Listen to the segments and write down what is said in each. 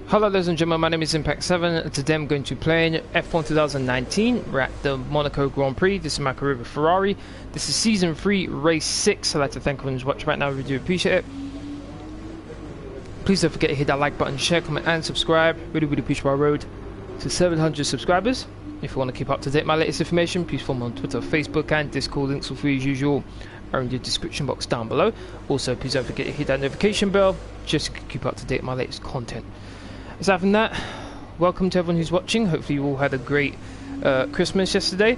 Hello ladies and gentlemen, my name is Impact7. Today I'm going to be playing F1 2019. We're at the Monaco Grand Prix. This is my career with Ferrari. This is Season 3, Race 6. I'd like to thank everyone who's watching right now. We do appreciate it. Please don't forget to hit that like button, share, comment and subscribe. Really appreciate our road to 700 subscribers. If you want to keep up to date with my latest information, please follow me on Twitter, Facebook and Discord. Links are free as usual are in the description box down below. Also, please don't forget to hit that notification bell just to keep up to date with my latest content. Aside from that, welcome to everyone who's watching. Hopefully you all had a great Christmas yesterday.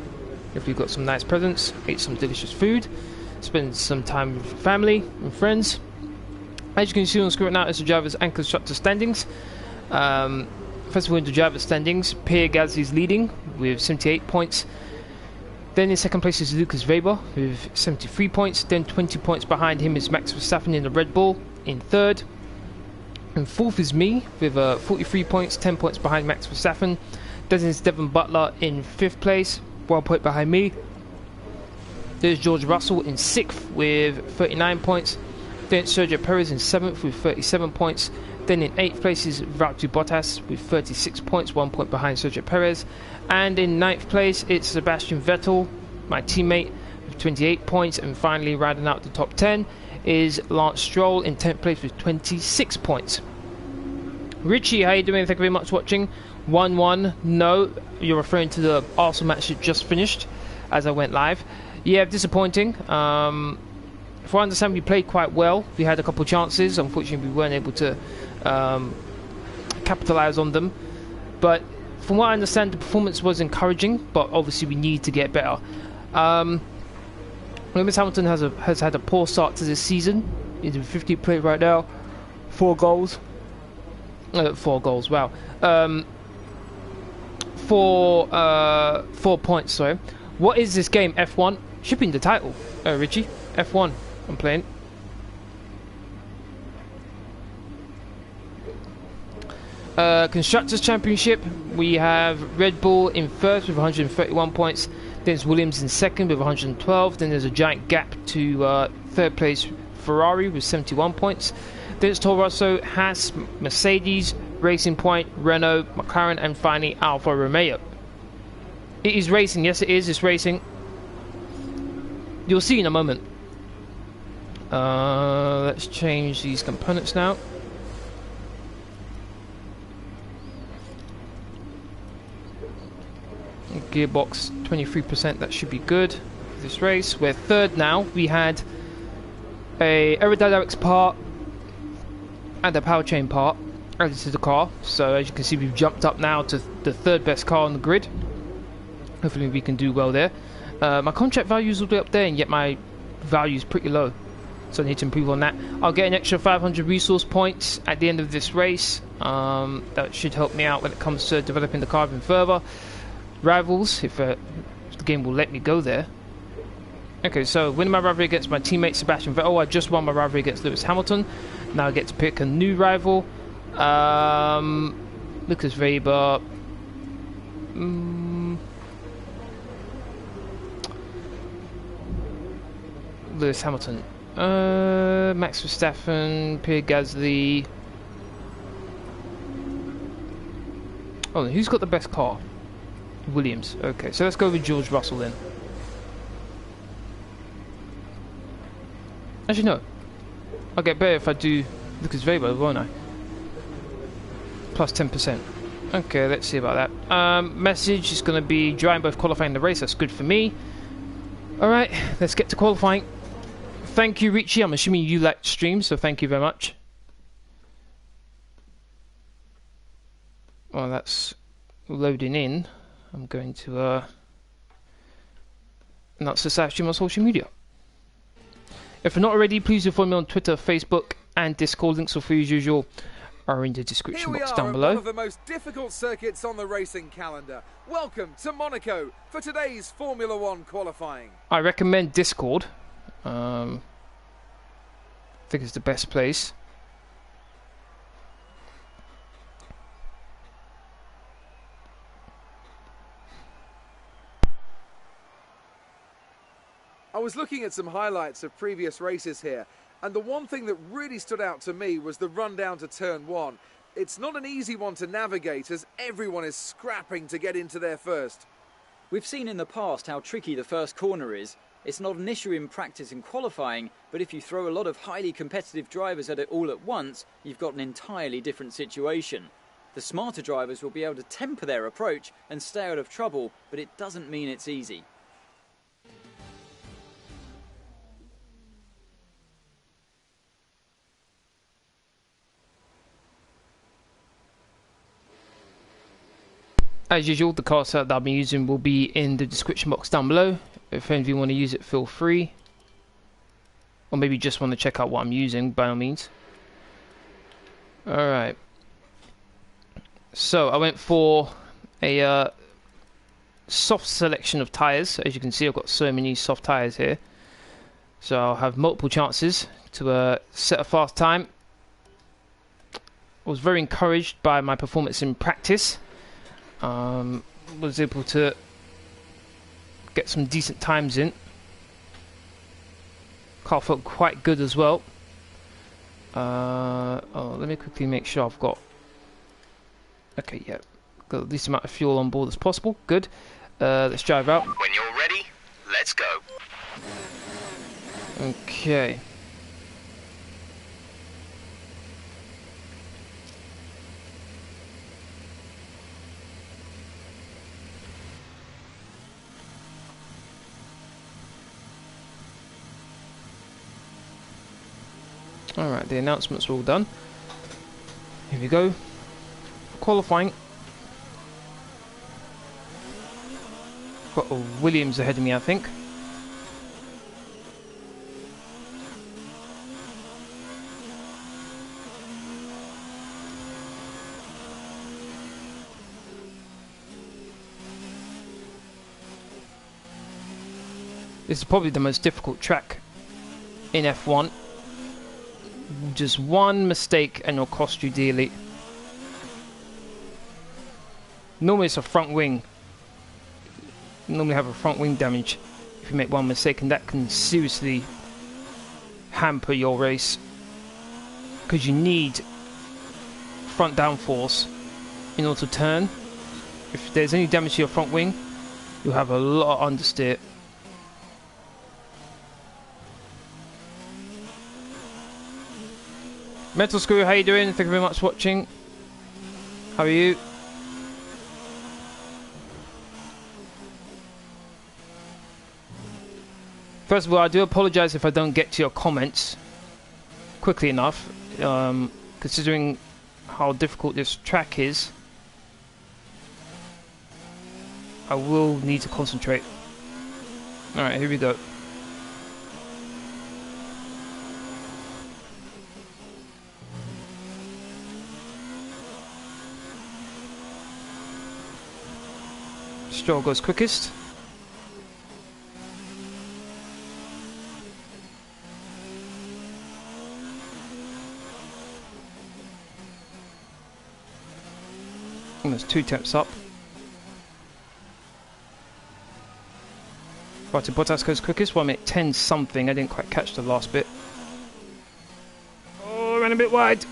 Hopefully you got some nice presents, ate some delicious food, spent some time with family and friends. As you can see on the screen right now, it's the drivers and constructors standings. First of all, in the driver standings, Pierre Gasly's leading with 78 points. Then in second place is Lucas Weber with 73 points. Then 20 points behind him is Max Verstappen in the Red Bull in third. And fourth is me with 43 points, 10 points behind Max Verstappen. Then is Devon Butler in fifth place, 1 point behind me. There's George Russell in sixth with 39 points. Then Sergio Perez in seventh with 37 points. Then in eighth place is Valtteri Bottas with 36 points, 1 point behind Sergio Perez. And in ninth place it's Sebastian Vettel, my teammate, with 28 points. And finally, rounding out the top 10 is Lance Stroll in 10th place with 26 points. Richie, how you doing? Thank you very much for watching. 1-1. No, you're referring to the Arsenal match that just finished as I went live. Yeah, disappointing. If I understand, we played quite well. We had a couple of chances. Unfortunately, we weren't able to capitalize on them. But from what I understand, the performance was encouraging, but obviously we need to get better. Lewis Hamilton has had a poor start to this season. He's in 50th place right now. 4 goals. 4 goals, wow. 4 points, sorry. What is this game, F1? Should be in the title, Richie. F1, I'm playing. Constructors Championship, we have Red Bull in first with 131 points. Then it's Williams in second with 112. Then there's a giant gap to third place Ferrari with 71 points. Then it's Toro Rosso, Haas, Mercedes, Racing Point, Renault, McLaren, and finally Alfa Romeo. It is racing, yes it is, it's racing. You'll see in a moment. Let's change these components now. Gearbox 23%, that should be good for this race. We're third now. We had a aerodynamics part and a powertrain part added to the car, so as you can see we've jumped up now to the third best car on the grid. Hopefully we can do well there. My contract value is all the way up there and yet my value is pretty low, so I need to improve on that. I'll get an extra 500 resource points at the end of this race. That should help me out when it comes to developing the car even further. Rivals, if the game will let me go there. Okay, so winning my rivalry against my teammate Sebastian Vettel. I just won my rivalry against Lewis Hamilton. Now I get to pick a new rival. Lucas Weber. Lewis Hamilton. Max Verstappen. Pierre Gasly. Oh, who's got the best car? Williams. Okay, so let's go with George Russell then. Actually, no. I'll get better if I do Lucas Weber, won't I? Plus 10%. Okay, let's see about that. Message is going to be dry in both qualifying and the race. That's good for me. Alright, let's get to qualifying. Thank you, Richie. I'm assuming you like streams, so thank you very much. Well, that's loading in. I'm going to announce this live stream on social media. If you're not already, please do follow me on Twitter, Facebook, and Discord. Links are free as usual are in the description box down below. One of the most difficult circuits on the racing calendar. Welcome to Monaco for today's Formula One qualifying. I recommend Discord. I think it's the best place. I was looking at some highlights of previous races here, and the one thing that really stood out to me was the run down to turn 1. It's not an easy one to navigate as everyone is scrapping to get into there first. We've seen in the past how tricky the first corner is. It's not an issue in practice and qualifying, but if you throw a lot of highly competitive drivers at it all at once, you've got an entirely different situation. The smarter drivers will be able to temper their approach and stay out of trouble, but it doesn't mean it's easy. As usual, the car set that I'll be using will be in the description box down below. If any of you want to use it, feel free. Or maybe just want to check out what I'm using, by all means. Alright. So, I went for a soft selection of tyres. As you can see, I've got so many soft tyres here. So, I'll have multiple chances to set a fast time. I was very encouraged by my performance in practice. Was able to get some decent times in. Car felt quite good as well. Let me quickly make sure I've got... Okay, yeah. Got the least amount of fuel on board as possible. Good. Let's drive out. When you're ready, let's go. Okay. Alright, the announcements are all done. Here we go. Qualifying. Got a Williams ahead of me, I think. This is probably the most difficult track in F1. Just one mistake and it'll cost you dearly. Normally it's a front wing. You normally have a front wing damage if you make one mistake, and that can seriously hamper your race. Because you need front downforce in order to turn. If there's any damage to your front wing, you'll have a lot of understeer. Metal Screw, how you doing? Thank you very much for watching. How are you? First of all, I do apologise if I don't get to your comments quickly enough, considering how difficult this track is. I will need to concentrate. Alright, here we go. Stroll goes quickest. Almost 2 tenths up. Right, to Bottas goes quickest. 1 minute 10 something. I didn't quite catch the last bit. Oh, I ran a bit wide.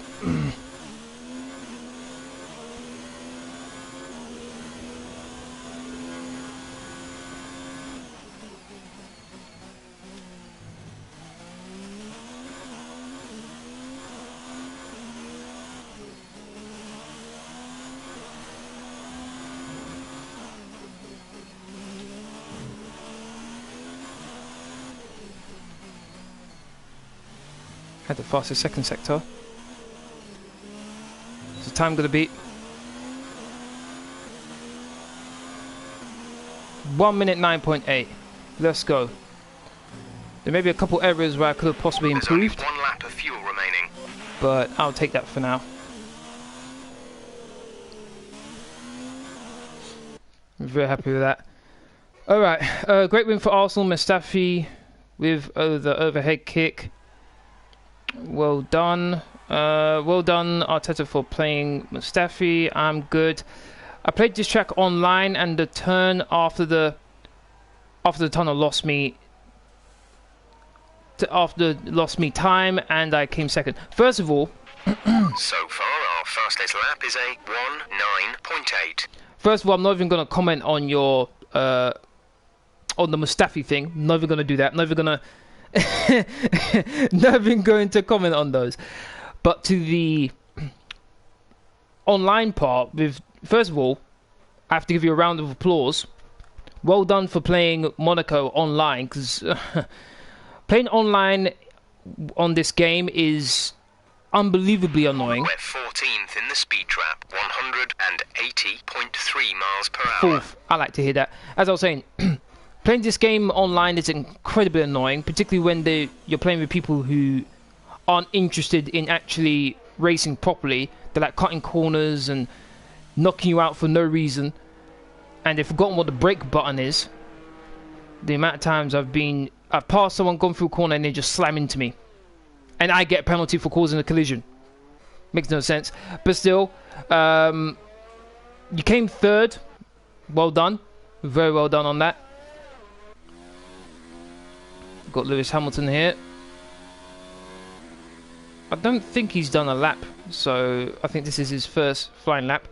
Had the fastest second sector. What's the time going to be? 1 minute 9.8. Let's go. There may be a couple errors where I could have possibly improved. There's only 1 lap of fuel remaining. But I'll take that for now. I'm very happy with that. Alright, great win for Arsenal. Mustafi with the overhead kick. Well done. Well done, Arteta, for playing Mustafi. I'm good. I played this track online, and the turn after the tunnel lost me time, and I came second. First of all, So far, our fastest lap is a 1:09.8. First of all, I'm not even going to comment on your on the Mustafi thing. I'm not even going to do that. I'm not even going to not even going to comment on those. But to the online part, first of all, I have to give you a round of applause. Well done for playing Monaco online, because playing online on this game is unbelievably annoying. We're 14th in the speed trap, 180.3 miles per hour. Fourth, I like to hear that. As I was saying, playing this game online is incredibly annoying, particularly when you're playing with people who aren't interested in actually racing properly. They're like cutting corners and knocking you out for no reason, and they've forgotten what the brake button is. The amount of times I've passed someone, gone through a corner, and they just slam into me, and I get a penalty for causing a collision. Makes no sense. But still, you came third. Well done. Very well done on that. Got Lewis Hamilton here. I don't think he's done a lap, so I think this is his first flying lap.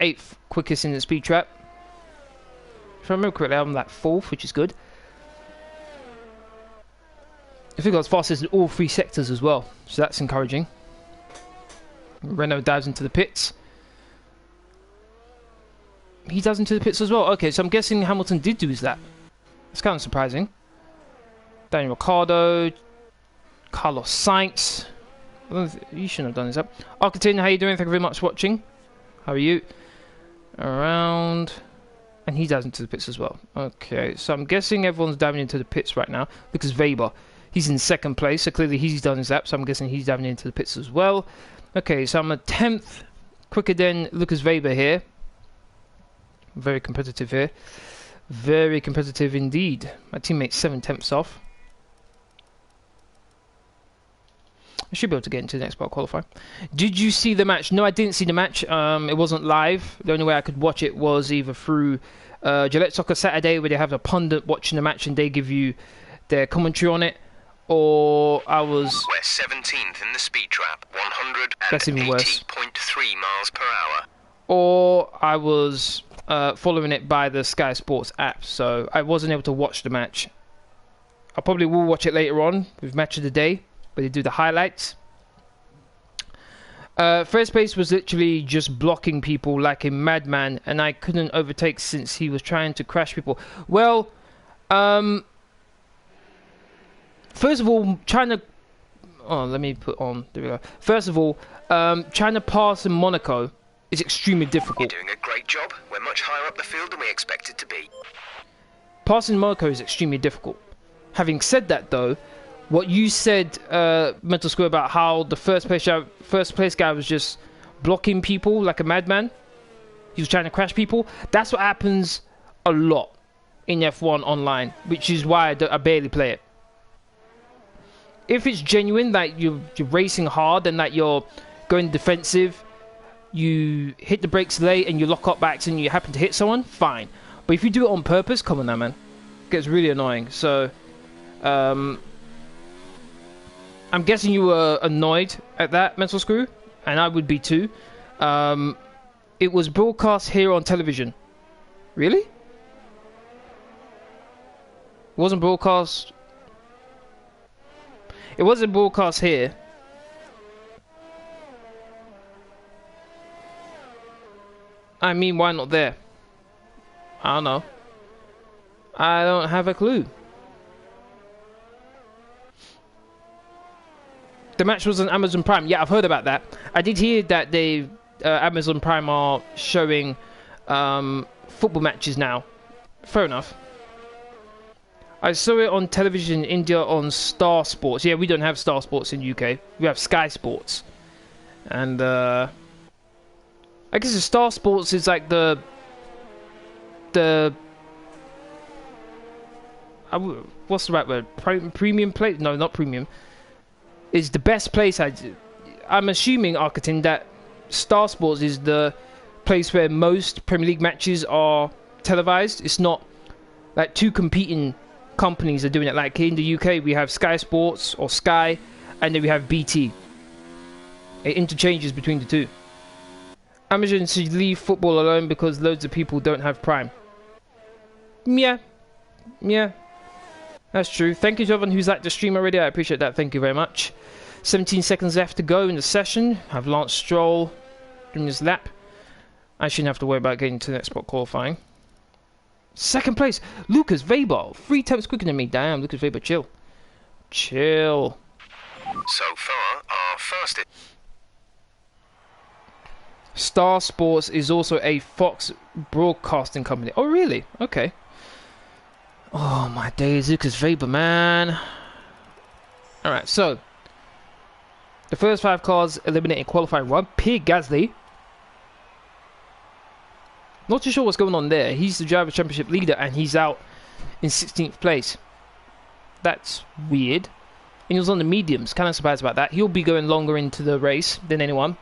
8th quickest in the speed trap. If I remember correctly, I'm like 4th, which is good. I think I was fastest in all 3 sectors as well, so that's encouraging. Renault dives into the pits. He dives into the pits as well. Okay, so I'm guessing Hamilton did do his lap. It's kind of surprising. Daniel Ricciardo, Carlos Sainz. You shouldn't have done this up. Arcatin, how you doing? Thank you very much for watching. How are you? Around. And he dives into the pits as well. Okay, so I'm guessing everyone's diving into the pits right now. Because Weber, he's in 2nd place, so clearly he's done his lap, so I'm guessing he's diving into the pits as well. Okay, so I'm a 10th quicker than Lucas Weber here. Very competitive here. Very competitive indeed. My teammate's 7/10ths off. I should be able to get into the next part qualifying. Did you see the match? No, I didn't see the match. It wasn't live. The only way I could watch it was either through Gillette Soccer Saturday, where they have a pundit watching the match and they give you their commentary on it, or I was... We're 17th in the speed trap, That's even worse. 180.3 miles per hour. Or I was following it by the Sky Sports app, so I wasn't able to watch the match. I probably will watch it later on with Match of the Day, where they do the highlights. First place was literally just blocking people like a madman, and I couldn't overtake since he was trying to crash people. Well, first of all, trying to... Oh, let me put on... There we go. First of all, trying to pass in Monaco is extremely difficult. You're doing a great job. We're much higher up the field than we expected to be. Passing Monaco is extremely difficult. Having said that, though, what you said, Mental Square, about how the first place guy was just blocking people like a madman. He was trying to crash people. That's what happens a lot in F1 online, which is why I barely play it. If it's genuine that you're racing hard and that you're going defensive, you hit the brakes late and you lock up backs and you happen to hit someone, fine. But if you do it on purpose, come on now, man. It gets really annoying. So, I'm guessing you were annoyed at that, Mental Screw, and I would be too. It was broadcast here on television. Really? It wasn't broadcast... It wasn't broadcast here. I mean, why not there? I don't know. I don't have a clue. The match was on Amazon Prime. Yeah, I've heard about that. I did hear that they Amazon Prime are showing football matches now. Fair enough. I saw it on television in India on Star Sports. Yeah, we don't have Star Sports in UK. We have Sky Sports. And I guess the Star Sports is like the what's the right word? Premium place? No, not premium. Is the best place. I'm assuming, Arcatin, that Star Sports is the place where most Premier League matches are televised. It's not like two competing companies are doing it. Like in the UK, we have Sky Sports or Sky, and then we have BT. It interchanges between the two. Amazon should leave football alone because loads of people don't have Prime. Yeah. Yeah. That's true. Thank you to everyone who's liked the stream already. I appreciate that. Thank you very much. 17 seconds left to go in the session. Have Lance Stroll doing his lap. I shouldn't have to worry about getting to the next spot qualifying. Second place, Lucas Weber. 3 times quicker than me. Damn, Lucas Weber, chill. Chill. So far, our first... Star Sports is also a Fox broadcasting company. Oh, really? Okay. Oh, my days, Lucas Weber, man. Alright, so. The first 5 cars eliminating qualifying 1. Pierre Gasly. Not too sure what's going on there. He's the Driver Championship leader and he's out in 16th place. That's weird. And he was on the mediums. Kind of surprised about that. He'll be going longer into the race than anyone.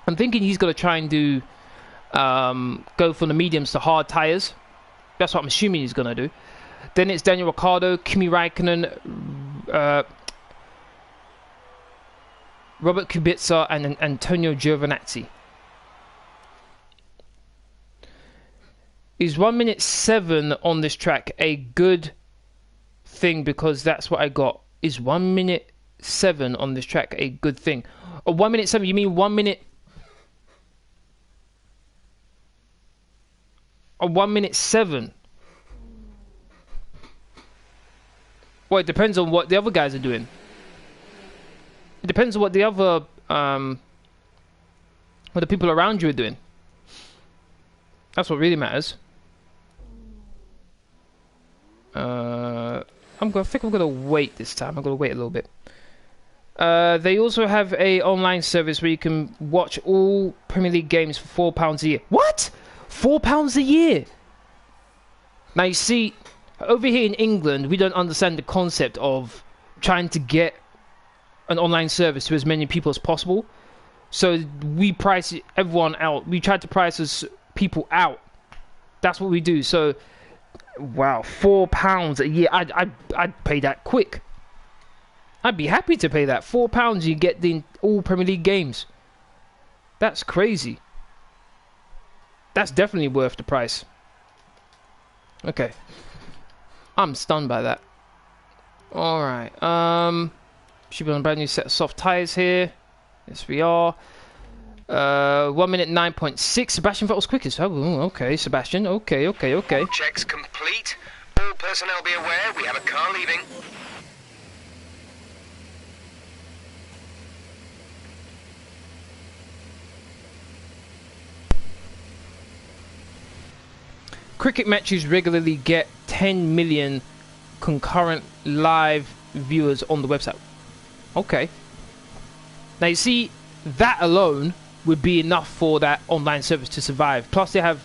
I'm thinking he's going to try and do go from the mediums to hard tyres. That's what I'm assuming he's going to do. Then it's Daniel Ricciardo, Kimi Raikkonen, Robert Kubica and Antonio Giovinazzi. Is 1 minute 7 on this track a good thing? Because that's what I got. Is 1 minute 7 on this track a good thing? Or 1 minute 7, you mean 1 minute... Or 1 minute 7? Well, it depends on what the other guys are doing. It depends on what the other... what the people around you are doing. That's what really matters. I think I'm gonna wait this time. I'm gonna wait a little bit. They also have a online service where you can watch all Premier League games for £4 a year. What? £4 a year? Now you see, over here in England, we don't understand the concept of trying to get an online service to as many people as possible. So we price everyone out. We try to price us people out. That's what we do. So, wow, £4 a year. I'd pay that quick. I'd be happy to pay that. £4, you get the all Premier League games. That's crazy. That's definitely worth the price. Okay. I'm stunned by that. Alright. Should be on a brand new set of soft tyres here. Yes, we are. 1 minute 9.6. Sebastian Vettel's quickest. Oh, okay, Sebastian. Okay. Checks complete. All personnel be aware, we have a car leaving. Cricket matches regularly get 10 million concurrent live viewers on the website. Okay. Now you see, that alone would be enough for that online service to survive. Plus they have,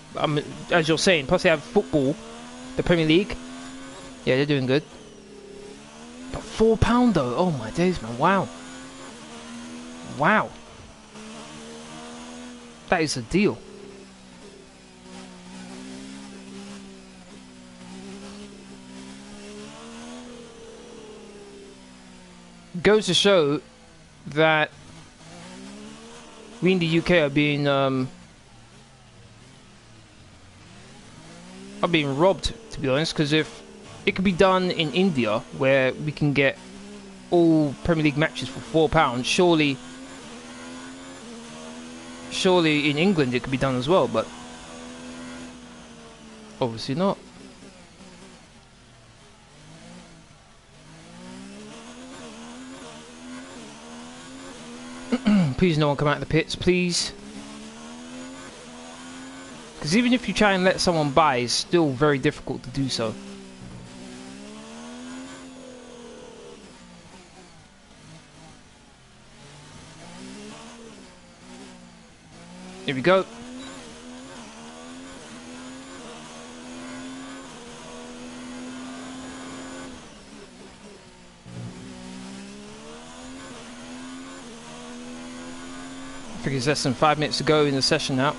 as you're saying, plus they have football, the Premier League. Yeah, they're doing good. But £4 though, oh my days, man, wow. Wow. That is a deal. Goes to show that we in the UK are being robbed, to be honest, because if it could be done in India where we can get all Premier League matches for £4, surely in England it could be done as well, but obviously not. Please no one come out of the pits, please. Because even if you try and let someone by, it's still very difficult to do so. Here we go. I think it's less than 5 minutes to go in the session now.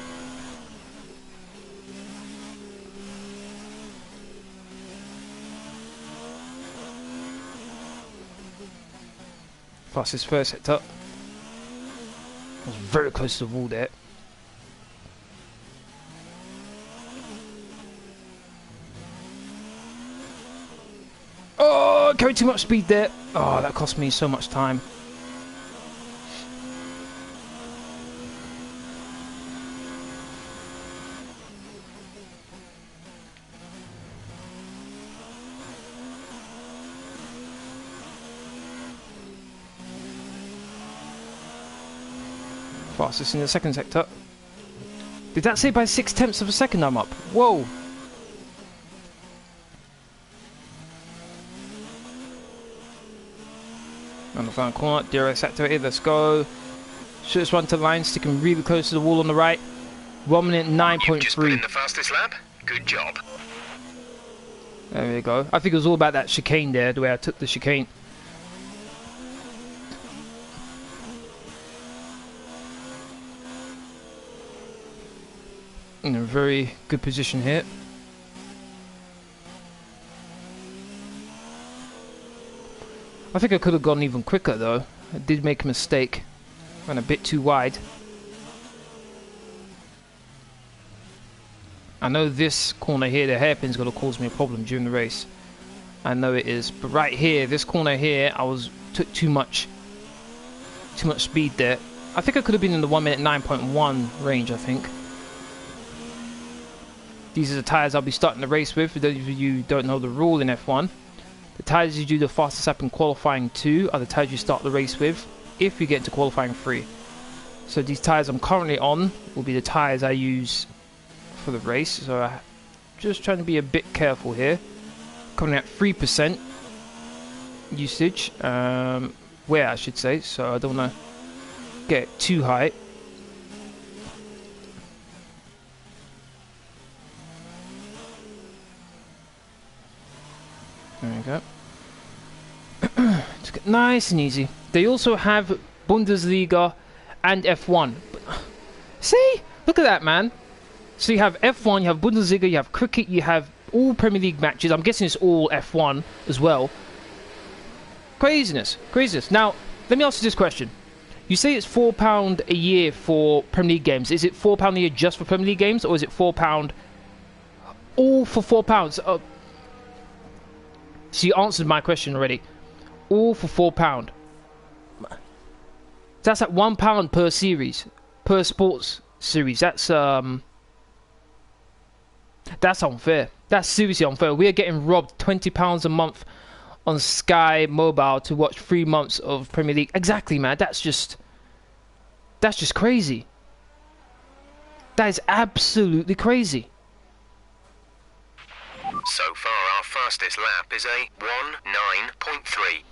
Past his first sector. I was very close to the wall there. Oh, carried too much speed there. Oh, that cost me so much time. Fastest in the second sector. Did that say by 0.6 of a second I'm up? Whoa! On the final corner, DRS activated, let's go. Shortest run to the line, sticking really close to the wall on the right. 1 minute 9.3. Just put in the fastest lap. Good job. There we go. I think it was all about that chicane there, the way I took the chicane. In a very good position here. I think I could have gone even quicker though. I did make a mistake. Ran a bit too wide. I know this corner here, the hairpin's going to cause me a problem during the race. I know it is. But right here, this corner here, took too much speed there. I think I could have been in the 1 minute 9.1 range, I think. These are the tyres I'll be starting the race with. For those of you who don't know the rule in F1, the tyres you do the fastest lap in qualifying 2 are the tyres you start the race with if you get into qualifying 3. So these tyres I'm currently on will be the tyres I use for the race. So I'm just trying to be a bit careful here. Coming at 3% usage, wear I should say, so I don't want to get too high. There we go. Just get nice and easy. They also have Bundesliga and F1. See? Look at that, man. So you have F1, you have Bundesliga, you have cricket, you have all Premier League matches. I'm guessing it's all F1 as well. Craziness. Craziness. Now, let me ask you this question. You say it's £4 a year for Premier League games. Is it £4 a year just for Premier League games, or is it £4 all for £4? So you answered my question already. All for £4. That's at £1 per series, per sports series. That's unfair. That's seriously unfair. We are getting robbed £20 a month on Sky Mobile to watch 3 months of Premier League. Exactly, man. That's just crazy. That is absolutely crazy. So far, our fastest lap is a 1:09.3.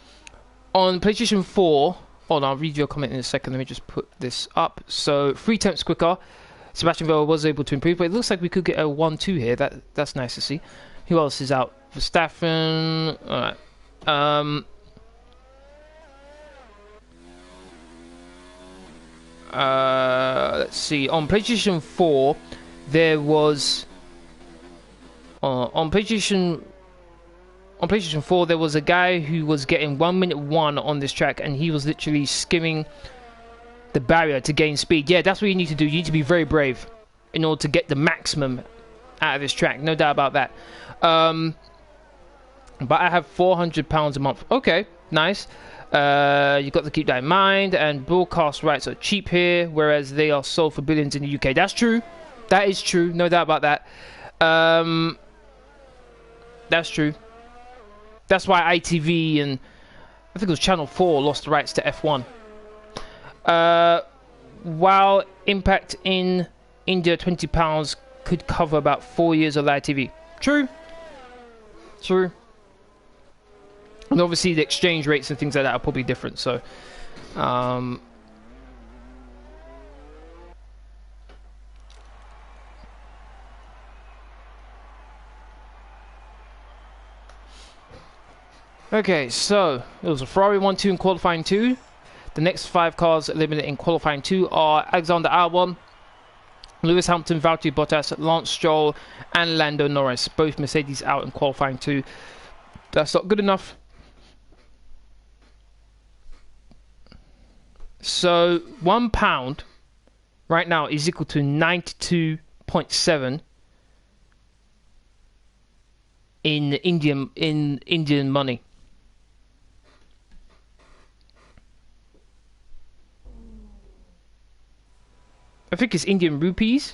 On PlayStation 4, I'll read your comment in a second. Let me just put this up. So 3/10 quicker. Sebastian Vettel was able to improve, but it looks like we could get a 1-2 here. That's nice to see. Who else is out? Verstappen. All right. Let's see. On PlayStation 4, there was on PlayStation 4 there was a guy who was getting 1 minute 1 on this track, and he was literally skimming the barrier to gain speed. Yeah, that's what you need to do. You need to be very brave in order to get the maximum out of this track. No doubt about that. But I have £400 a month. Okay, nice. You've got to keep that in mind. And broadcast rights are cheap here, whereas they are sold for billions in the UK. That's true. That is true. No doubt about that. That's true. That's why ITV and I think it was Channel 4 lost the rights to F1. While Impact in India, £20 could cover about 4 years of live TV. True. True. And obviously the exchange rates and things like that are probably different. So, okay, so it was a Ferrari 1-2 in qualifying 2. The next 5 cars eliminated in qualifying 2 are Alexander Albon, Lewis Hamilton, Valtteri Bottas, Lance Stroll, and Lando Norris. Both Mercedes out in qualifying 2. That's not good enough. So £1 right now is equal to 92.7 in Indian money. I think it's Indian rupees.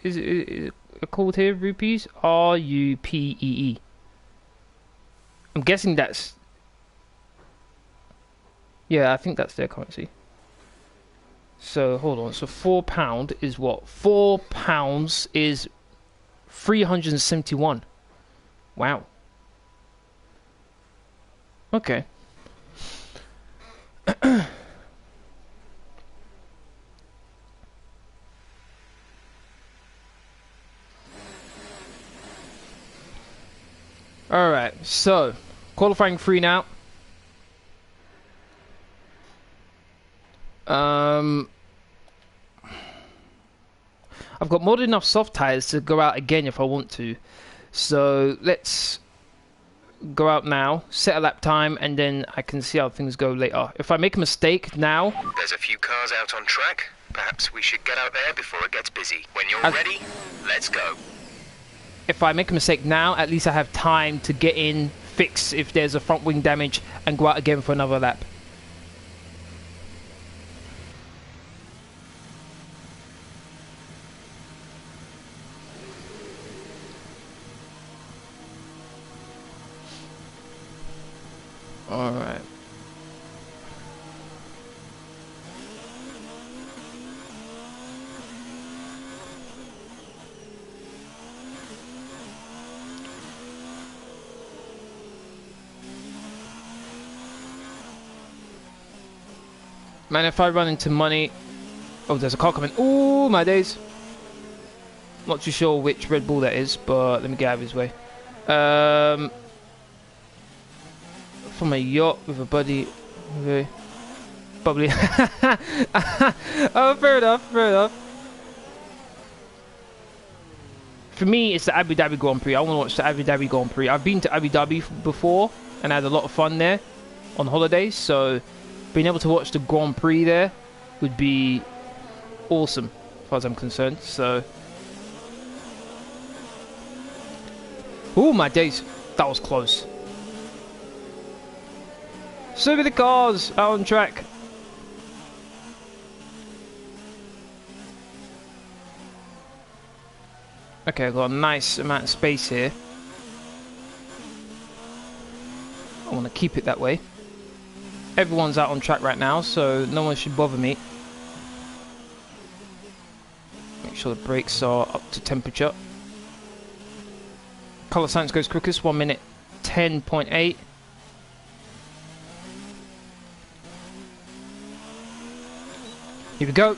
Is it called here rupees? RUPEE. I'm guessing that's... Yeah, I think that's their currency. So, hold on. So, £4 is what? £4 is 371. Wow. Okay. Alright, so qualifying 3 now. I've got more than enough soft tires to go out again if I want to. So let's go out now, set a lap time, and then I can see how things go later. If I make a mistake now... There's a few cars out on track. Perhaps we should get out there before it gets busy. When you're ready, let's go. If I make a mistake now, at least I have time to get in, fix if there's a front wing damage, and go out again for another lap. Alright. Man, if I run into money... Oh, there's a car coming. Ooh, my days. Not too sure which Red Bull that is, but let me get out of his way. From a yacht with a buddy. Okay. Bubbly. Oh, fair enough, fair enough. For me, it's the Abu Dhabi Grand Prix. I want to watch the Abu Dhabi Grand Prix. I've been to Abu Dhabi before and I had a lot of fun there on holidays, so being able to watch the Grand Prix there would be awesome as far as I'm concerned. So, oh my days, that was close. So many cars out on track. Okay, I've got a nice amount of space here. I want to keep it that way. Everyone's out on track right now, so no one should bother me. Make sure the brakes are up to temperature. Colour science goes quickest, 1 minute 10.8. Here we go.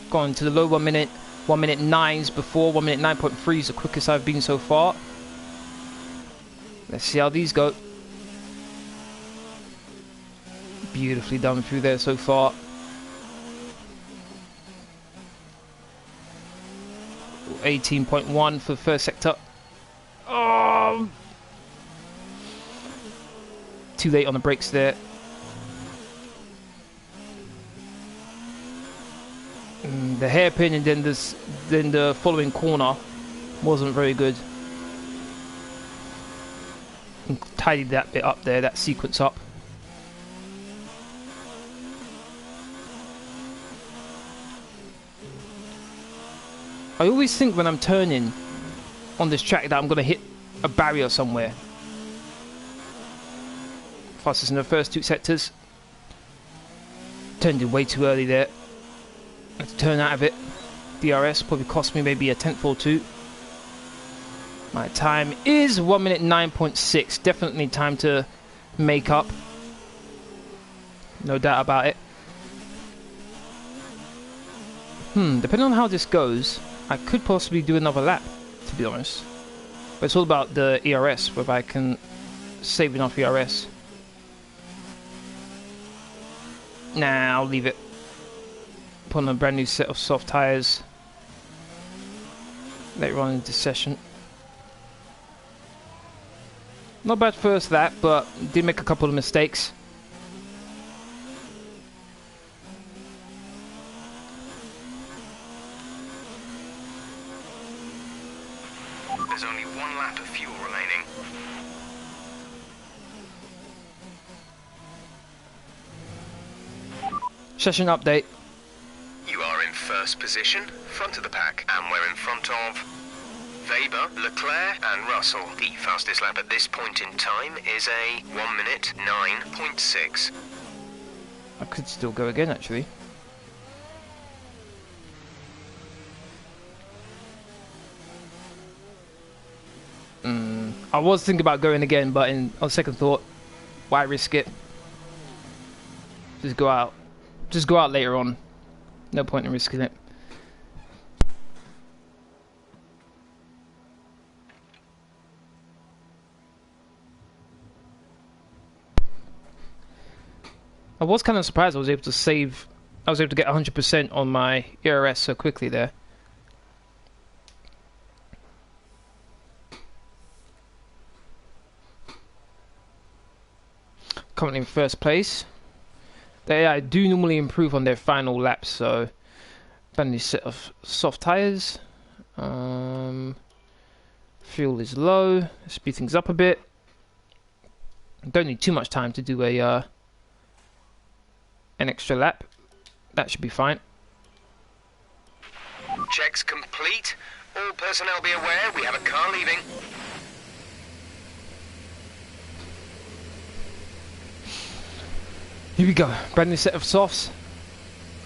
Gone to the low 1 minute 9s before. 1 minute 9.3 is the quickest I've been so far. Let's see how these go. Beautifully done through there so far. Ooh, 18.1 for the first sector. Oh, too late on the brakes there. The hairpin and then the following corner wasn't very good. And tidied that bit up there, that sequence up. I always think when I'm turning on this track that I'm going to hit a barrier somewhere. Fastest in the first 2 sectors. Turned in way too early there. Had to turn out of it. DRS probably cost me maybe a tenth or two. My time is 1 minute 9.6. Definitely time to make up. No doubt about it. Depending on how this goes, I could possibly do another lap, to be honest. But it's all about the ERS, whether I can save enough ERS. Nah, I'll leave it. Put on a brand new set of soft tyres later on in this session. Not bad first lap, but did make a couple of mistakes. There's only one lap of fuel remaining. Session update. You are in first position, front of the pack, and we're in front of Weber, Leclerc and Russell. The fastest lap at this point in time is a 1 minute 9.6. I could still go again, actually. I was thinking about going again, but on second thought, why risk it? Just go out. Just go out later on. No point in risking it. I was kind of surprised I was able to save. I was able to get 100% on my ERS so quickly there. Currently in first place. They do normally improve on their final laps, so brand new set of soft tyres. Fuel is low. Speed things up a bit. Don't need too much time to do an extra lap. That should be fine. Checks complete. All personnel be aware we have a car leaving. Here we go, brand new set of softs.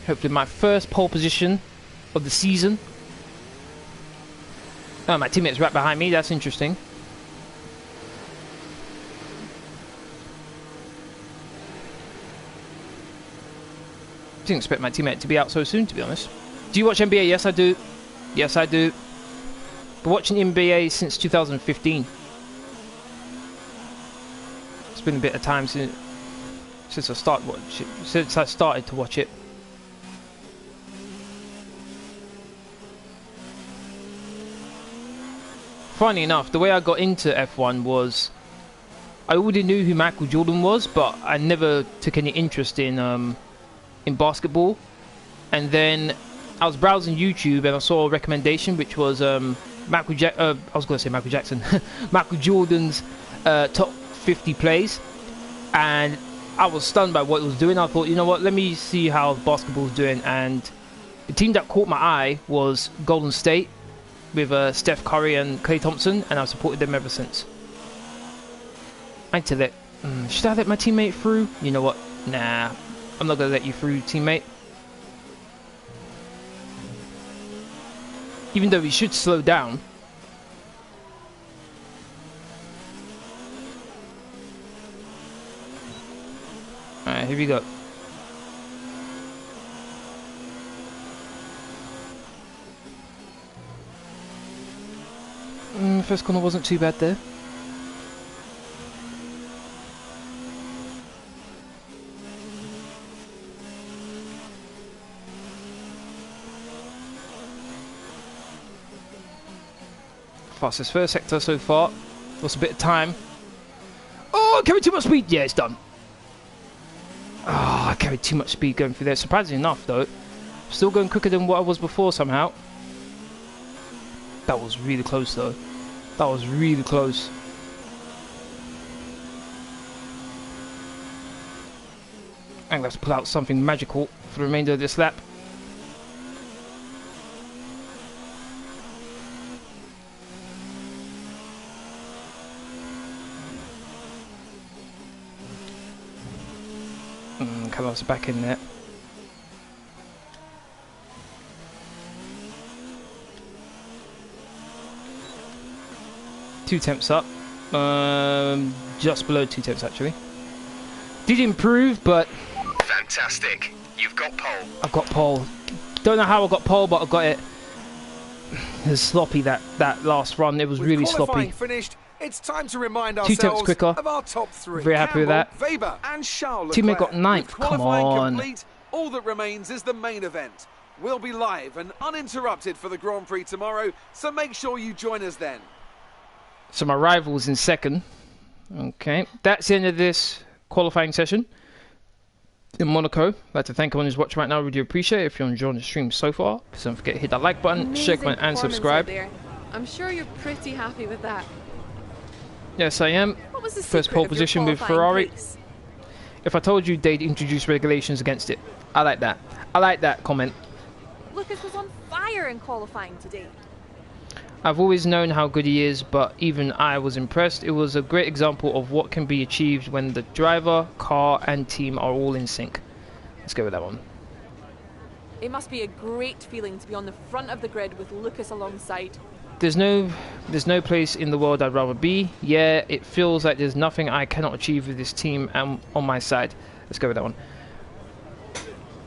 Hopefully my first pole position of the season. Oh, my teammate's right behind me, that's interesting. Didn't expect my teammate to be out so soon, to be honest. Do you watch NBA? Yes, I do. Yes, I do. Been watching NBA since 2015. It's been a bit of time since I started to watch it. Funny enough, the way I got into F1 was I already knew who Michael Jordan was, but I never took any interest in basketball. And then I was browsing YouTube and I saw a recommendation which was Michael Jackson, Michael Jordan's top 50 plays, and I was stunned by what it was doing. I thought, you know what, let me see how basketball's doing. And the team that caught my eye was Golden State with Steph Curry and Klay Thompson, and I've supported them ever since. I need to should I let my teammate through? You know what? Nah, I'm not gonna let you through, teammate. Even though he should slow down. Alright, here we go. First corner wasn't too bad there. Fastest first sector so far. Lost a bit of time. Oh, I carried too much speed. Yeah, it's done. Oh, I carried too much speed going through there. Surprisingly enough, though, still going quicker than what I was before somehow. That was really close, though. That was really close. I'm going to have to pull out something magical for the remainder of this lap. Carlos back in there. Two tenths up. Just below 2 tenths actually. Did improve, but Fantastic. You've got pole. I've got pole. Don't know how I got pole, but I got it. It was sloppy that last run. It was really sloppy. Finished. It's time to remind 2 tenths ourselves quicker. of our top three. Very happy with that. Weber and Charles Teammate Leclerc. got 9th. With Come qualifying on. complete, all that remains is the main event. We'll be live and uninterrupted for the Grand Prix tomorrow, so make sure you join us then. So my rival's in second. Okay, that's the end of this qualifying session in Monaco. I'd like to thank everyone who's watching right now. Really appreciate it. If you're enjoying the stream so far, please don't forget to hit that like button, share, comment, and subscribe. I'm sure you're pretty happy with that. Yes, I am. What was the First pole position with Ferrari. Pace? If I told you they'd introduce regulations against it, I like that. I like that comment. Lucas was on fire in qualifying today. I've always known how good he is, but even I was impressed. It was a great example of what can be achieved when the driver, car, and team are all in sync. Let's go with that one. It must be a great feeling to be on the front of the grid with Lucas alongside. There's no place in the world I'd rather be. Yeah, it feels like there's nothing I cannot achieve with this team and on my side. Let's go with that one.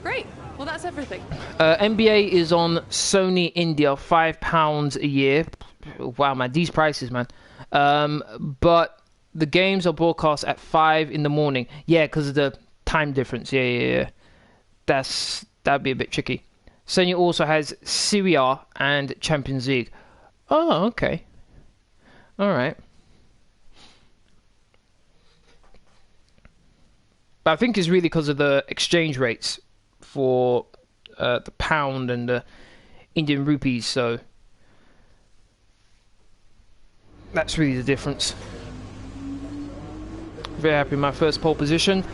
Great. Well, that's everything. NBA is on Sony India, £5 a year. Wow, man, these prices, man. But the games are broadcast at 5 in the morning. Yeah, because of the time difference. Yeah. That'd be a bit tricky. Sony also has Serie A and Champions League. Oh, okay. All right. But I think it's really because of the exchange rates for the pound and the Indian rupees, so that's really the difference. Very happy with my first pole position.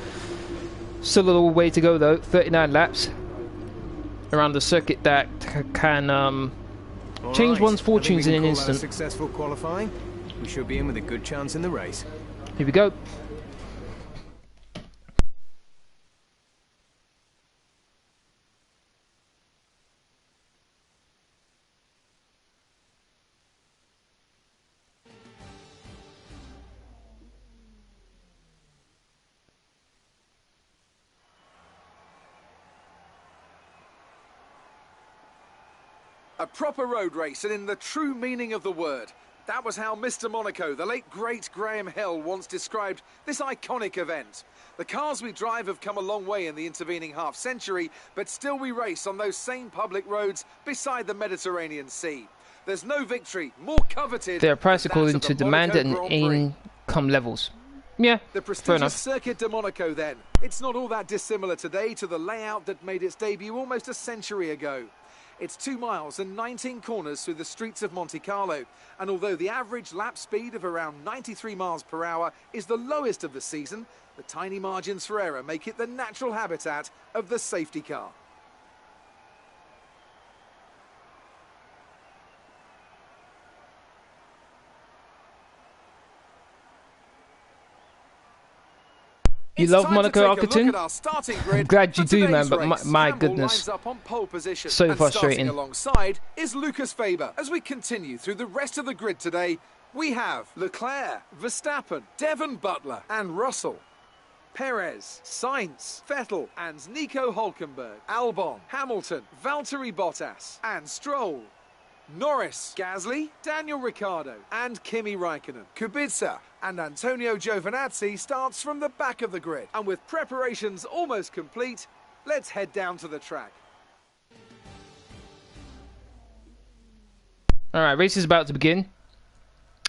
Still a little way to go though, 39 laps around the circuit that can change one's fortunes in an instant. Successful qualifying. We should be in with a good chance in the race. Here we go. A proper road race, and in the true meaning of the word. That was how Mr. Monaco, the late great Graham Hill, once described this iconic event. The cars we drive have come a long way in the intervening half-century, but still we race on those same public roads beside the Mediterranean Sea. There's no victory more coveted. They are priced than according that to of the demand and Monaco Grand Prix. income levels. Yeah, The fair prestigious enough. Circuit de Monaco then. It's not all that dissimilar today to the layout that made its debut almost a century ago. It's 2 miles and 19 corners through the streets of Monte Carlo. And although the average lap speed of around 93 miles per hour is the lowest of the season, the tiny margins for error make it the natural habitat of the safety car. You It's love time Monaco, to take a look Arkiton? at our starting grid I'm glad you for do, man, today's but race. my Campbell goodness. lines up on pole position, So and frustrating. starting alongside is Lucas Faber. As we continue through the rest of the grid today, we have Leclerc, Verstappen, Devon Butler and Russell, Perez, Sainz, Vettel and Nico Hülkenberg, Albon, Hamilton, Valtteri Bottas and Stroll, Norris, Gasly, Daniel Ricciardo and Kimi Raikkonen. Kubica and Antonio Giovinazzi starts from the back of the grid. And with preparations almost complete, let's head down to the track. Alright, race is about to begin.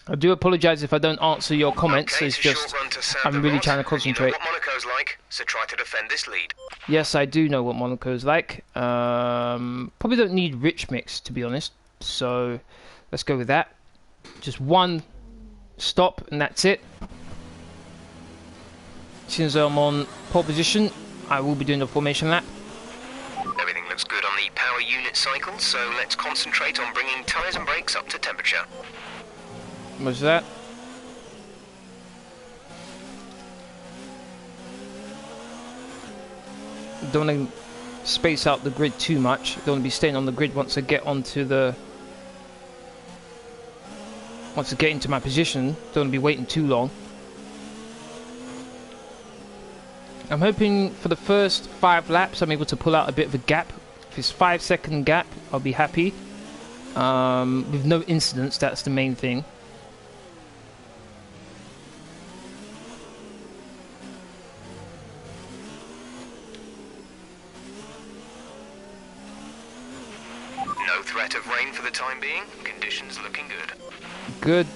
I do apologise if I don't answer your comments. Okay, It's a short just run to serve I'm the really rod, trying to and concentrate. You know what Monaco's like, so try to defend this lead. Yes, I do know what Monaco's like. Probably don't need rich mix, to be honest. So let's go with that. Just one stop and that's it. Since I'm on pole position, I will be doing the formation lap. Everything looks good on the power unit cycle, so let's concentrate on bringing tyres and brakes up to temperature. What's that? Don't want to space out the grid too much. Don't want to be staying on the grid once I get onto the... Once I get into my position. Don't want to be waiting too long. I'm hoping for the first 5 laps I'm able to pull out a bit of a gap. If it's 5-second gap, I'll be happy. With no incidents, that's the main thing. No threat of rain for the time being. Conditions looking good. Good.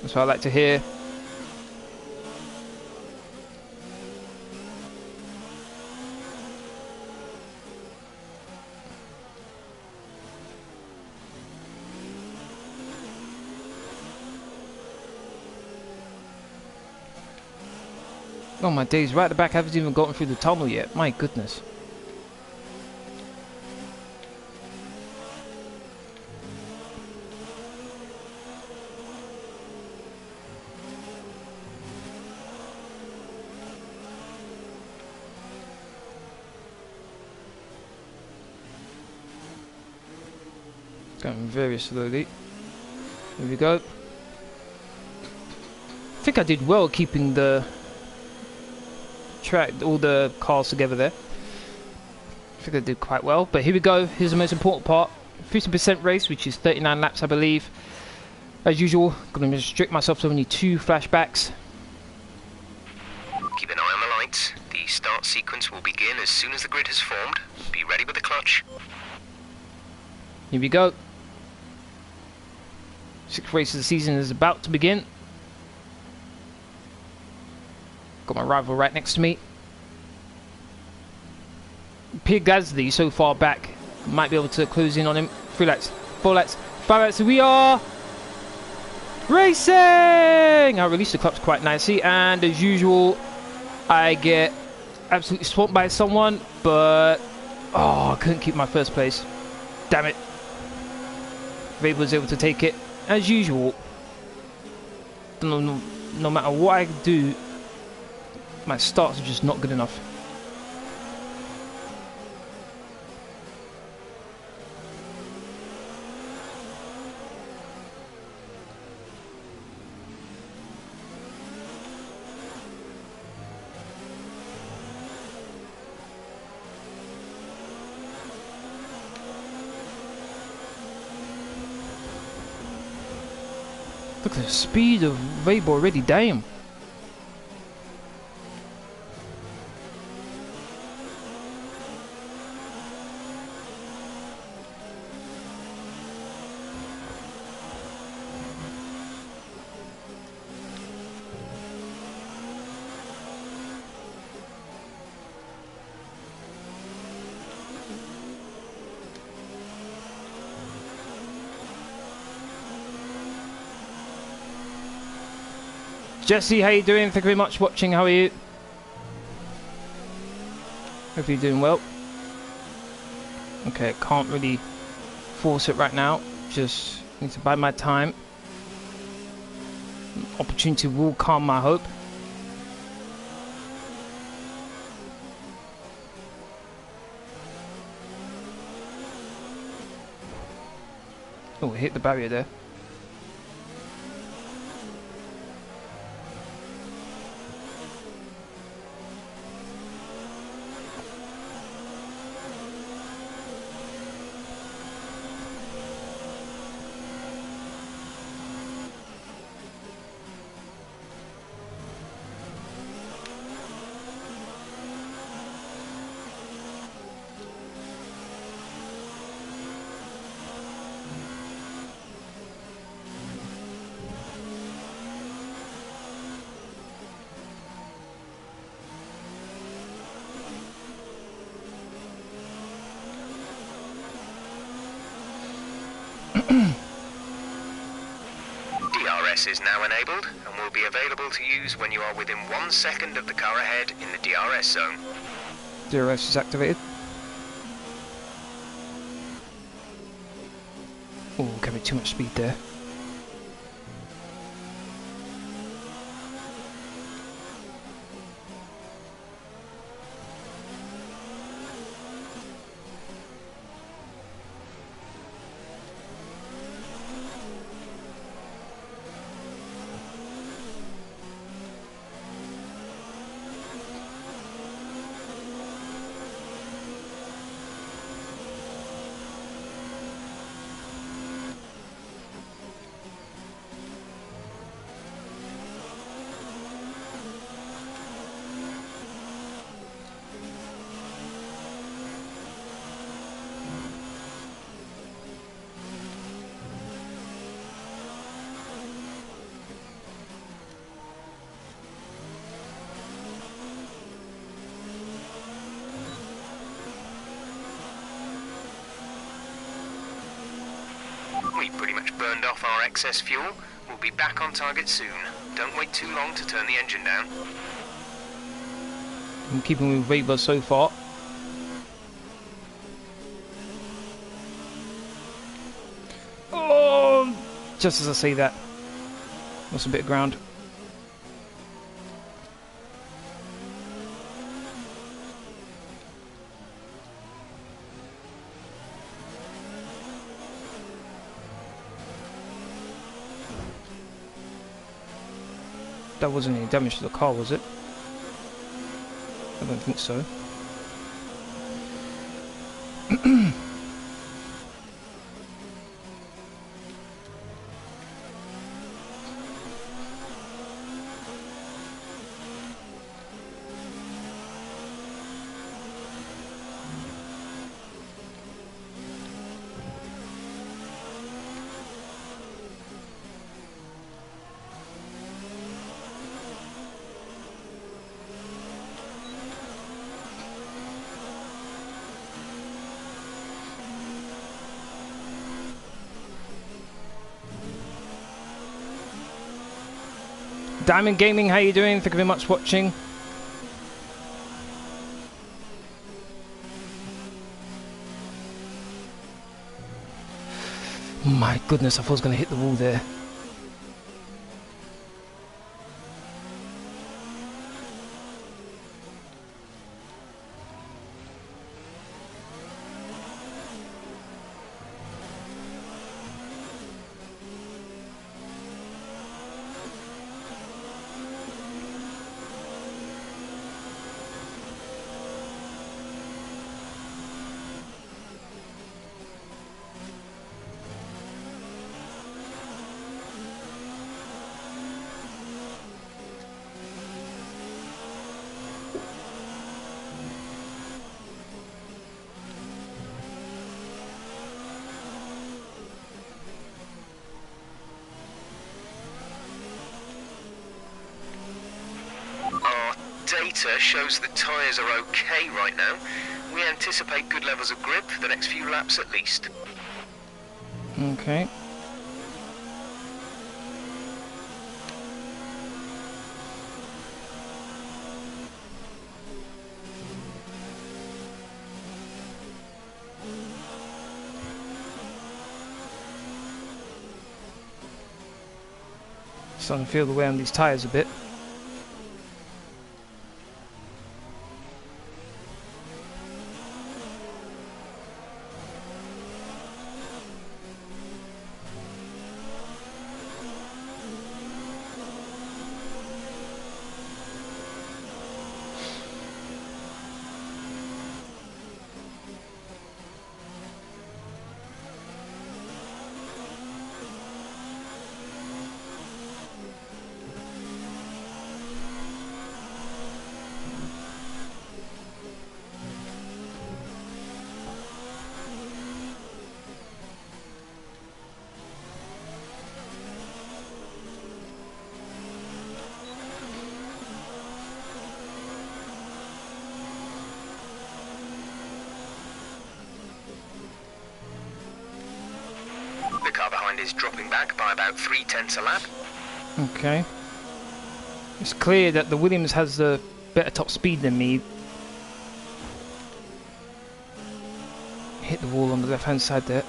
That's what I like to hear. Oh my days, right at the back, I haven't even gotten through the tunnel yet. My goodness. Going very slowly. Here we go. I think I did well keeping the track, all the cars together there. I think I did quite well. But here we go. Here's the most important part. 50% race, which is 39 laps, I believe. As usual, going to restrict myself to only 2 flashbacks. Keep an eye on the lights. The start sequence will begin as soon as the grid has formed. Be ready with the clutch. Here we go. 6th race of the season is about to begin. Got my rival right next to me. Pierre Gasly so far back. Might be able to close in on him. 3 laps, 4 laps, 5 laps. We are racing! I released the clutch quite nicely, and as usual, I get absolutely swamped by someone, but oh, I couldn't keep my first place. Damn it. Weber was able to take it. As usual, no matter what I do, my starts are just not good enough. Look at the speed of Weber already, damn. Jesse, how you doing? Thank you very much for watching. How are you? Hope you're doing well. Okay, can't really force it right now. Just need to bide my time. Opportunity will come, I hope. Oh, hit the barrier there. DRS is now enabled and will be available to use when you are within 1 second of the car ahead in the DRS zone. DRS is activated. Oh, gave me too much speed there. We pretty much burned off our excess fuel. We'll be back on target soon. Don't wait too long to turn the engine down. I'm keeping with Weber so far. Oh, just as I say that, lost a bit of ground. That wasn't any damage to the car, was it? I don't think so. Diamond Gaming, how you doing? Thank you very much for watching. My goodness, I thought I was going to hit the wall there. Data shows the tyres are okay right now. We anticipate good levels of grip for the next few laps at least. Okay. Starting to feel the wear on these tyres a bit. Is dropping back by about 0.3 a lap. Okay. It's clear that the Williams has the better top speed than me. Hit the wall on the left hand side there.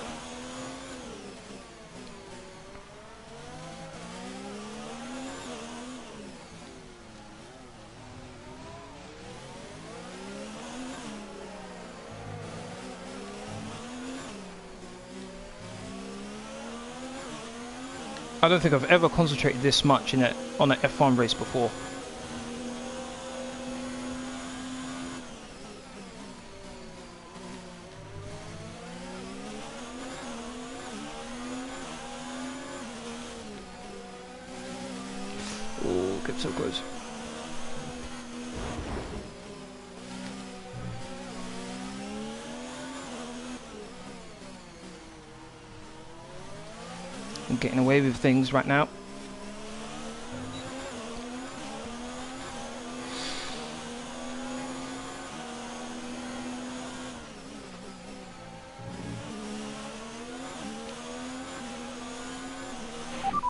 I don't think I've ever concentrated this much on an F1 race before. Oh, get so close. I'm getting away with things right now.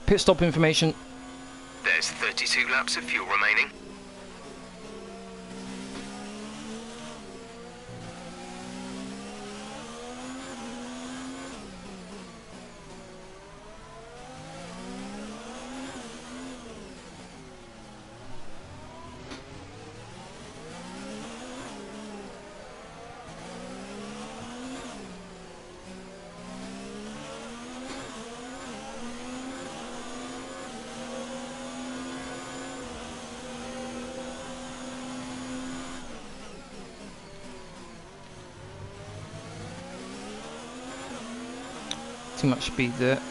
Pit stop information. There's 32 laps of fuel remaining. too much speed there.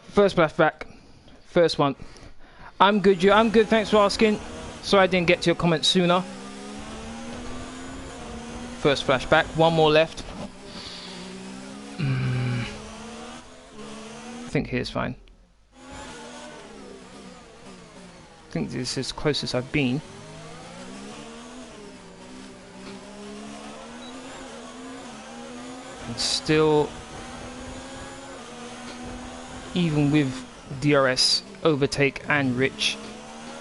First flashback, first one. I'm good, I'm good, thanks for asking. Sorry I didn't get to your comment sooner. First flashback, one more left. I think here's fine. I think this is as close as I've been. And still, even with DRS, overtake and Rich,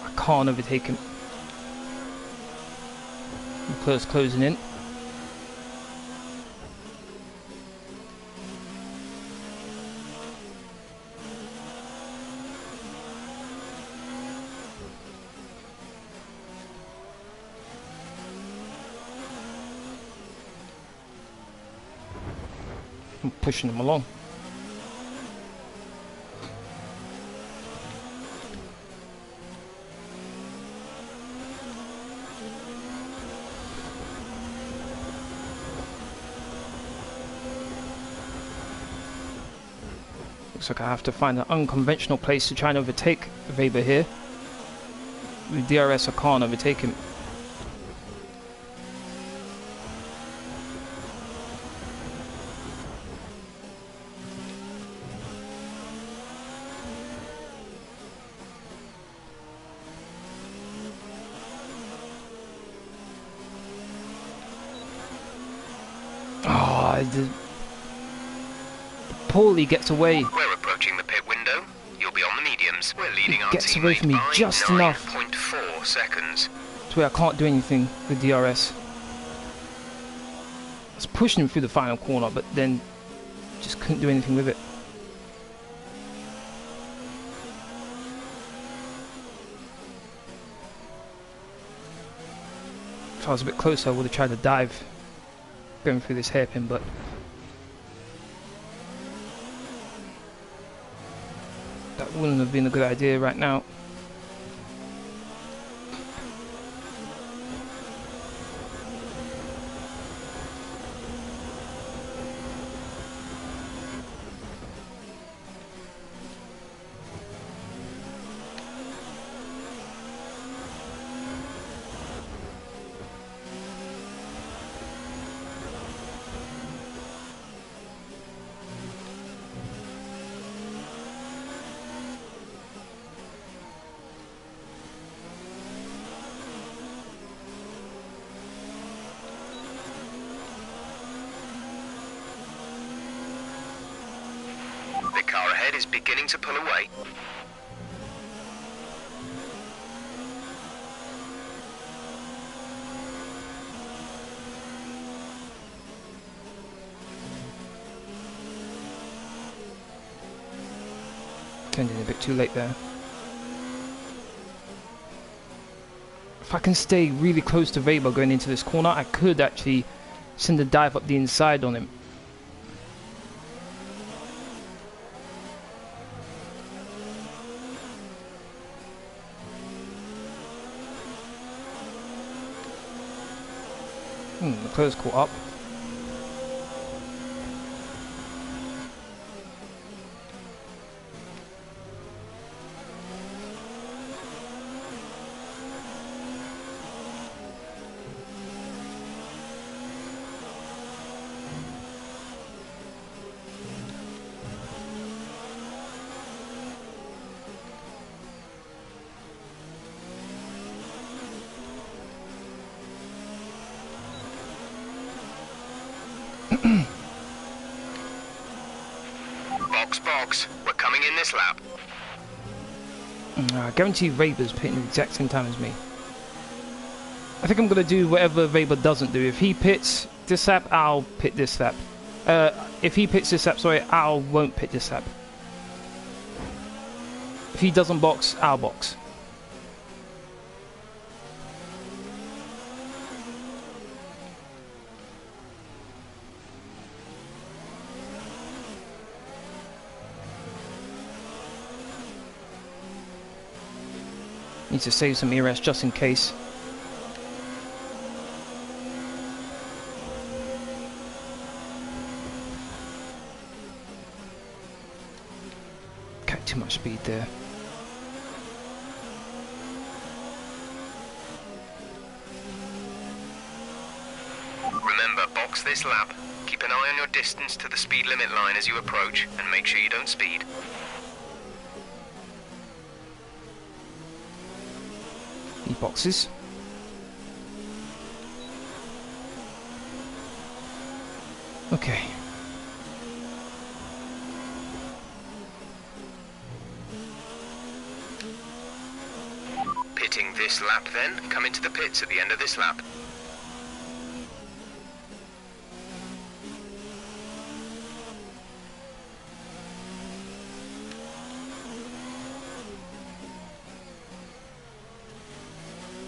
I can't overtake him. Leclerc's closing in. I'm pushing him along. Looks like I have to find an unconventional place to try and overtake Weber here. With DRS I can't overtake him. Poorly gets away. We're approaching the pit window. You'll be on the mediums. We're leading our Gets away teammate from me by just enough 9.4 seconds. to where I can't do anything with DRS. I was pushing him through the final corner, but then just couldn't do anything with it. If I was a bit closer, I would have tried to dive going through this hairpin, but that wouldn't have been a good idea right now. The car ahead is beginning to pull away. Turned in a bit too late there. If I can stay really close to Weber going into this corner, I could actually send a dive up the inside on him. Leclerc's caught up. Box, we're coming in this lap. I guarantee Weber's pitting at the exact same time as me. I think I'm going to do whatever Weber doesn't do. If he pits this lap, I'll pit this lap. If he pits this lap, sorry, I won't pit this lap. If he doesn't box, I'll box. Need to save some ERS just in case. Okay, too much speed there. Remember, box this lap. Keep an eye on your distance to the speed limit line as you approach, and make sure you don't speed. Boxes. Okay. Pitting this lap then. Come into the pits at the end of this lap.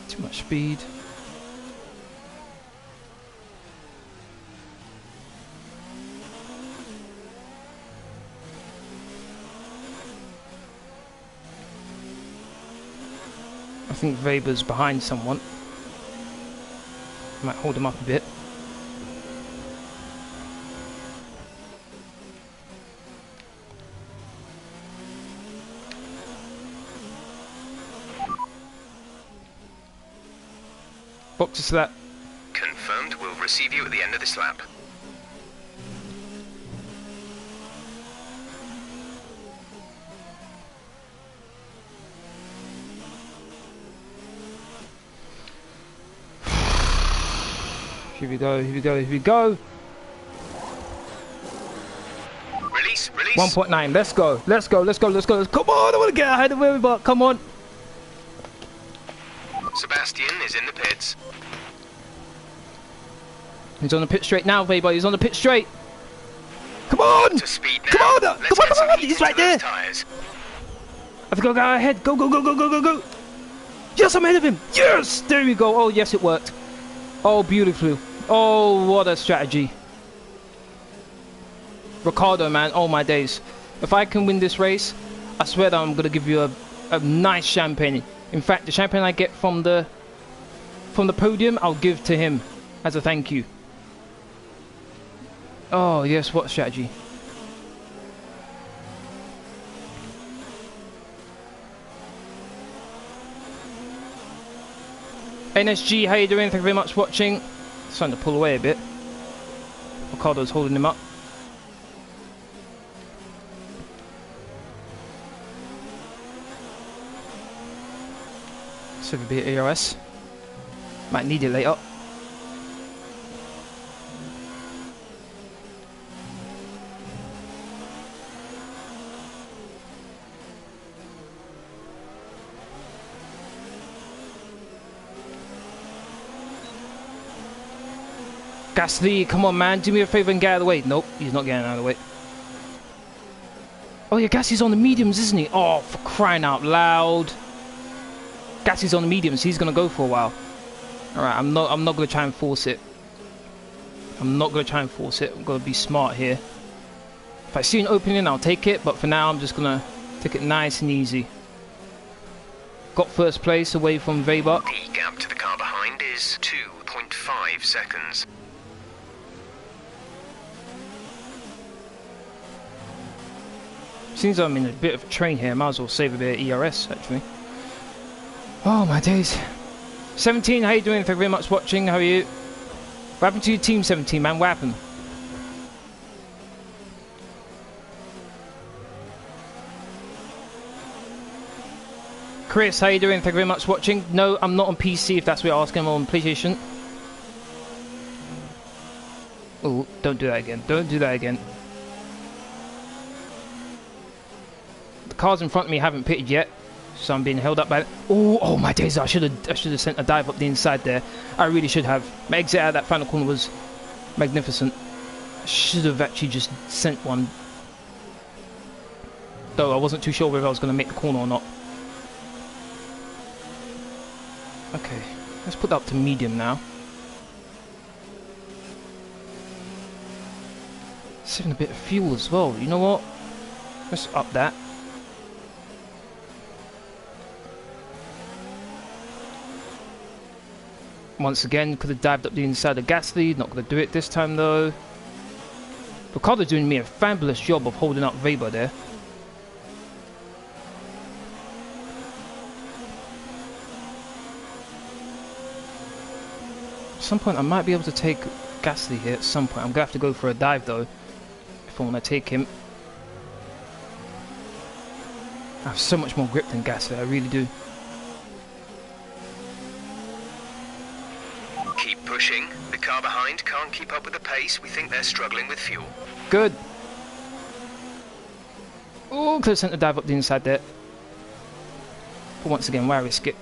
Too much speed. I think Weber's behind someone. Might hold him up a bit. Boxes to that. Confirmed. We'll receive you at the end of this lap. Here we go, here we go, here we go. Release, release. 1.9, let's go, let's go, let's go, let's go. Come on, I want to get ahead of Weber, come on. Sebastian is in the pits. He's on the pit straight now, Weber, he's on the pit straight. Come on! To speed now. Come on! Let's Come on, get some come on! heat He's right into those there! tires. I've got to go ahead. Go, go, go, go, go, go, go. Yes, I'm ahead of him. Yes! There we go. Oh, yes, it worked. Oh, beautiful. Oh, what a strategy. Ricardo, man. Oh, my days. If I can win this race, I swear that I'm going to give you a nice champagne. In fact, the champagne I get from the podium, I'll give to him as a thank you. Oh, yes, what a strategy. NSG, how you doing? Thank you very much for watching. Starting to pull away a bit. Ricardo's holding him up. So a bit of ERS. Might need it later. Gasly, come on, man. Do me a favor and get out of the way. Nope, he's not getting out of the way. Oh, yeah, Gasly's on the mediums, isn't he? Oh, for crying out loud. Gasly's on the mediums. He's going to go for a while. All right, I'm not going to try and force it. I'm not going to try and force it. I'm going to be smart here. If I see an opening, I'll take it. But for now, I'm just going to take it nice and easy. Got first place away from Weber. The gap to the car behind is 2.5 seconds. Seems I'm in a bit of a train here. Might as well save a bit of ERS, actually. Oh, my days. 17, how you doing? Thank you very much for watching. How are you? What happened to your team, 17, man? What happened? Chris, how you doing? Thank you very much for watching. No, I'm not on PC, if that's what you're asking. I'm on PlayStation. Oh, don't do that again. Don't do that again. The cars in front of me haven't pitted yet, so I'm being held up by... Oh my days, I should have sent a dive up the inside there. I really should have. My exit out of that final corner was magnificent. I should have actually just sent one. Though I wasn't too sure whether I was going to make the corner or not. Okay, let's put that up to medium now. Saving a bit of fuel as well. You know what? Let's up that. Once again, could have dived up the inside of Gasly. Not going to do it this time though. Ricciardo doing me a fabulous job of holding up Weber there. At some point I might be able to take Gasly here at some point. I'm going to have to go for a dive though, if I want to take him. I have so much more grip than Gasly, I really do. Keep pushing. The car behind can't keep up with the pace. We think they're struggling with fuel. Good. Oh, could have sent a dive up the inside there. But once again, why risk it?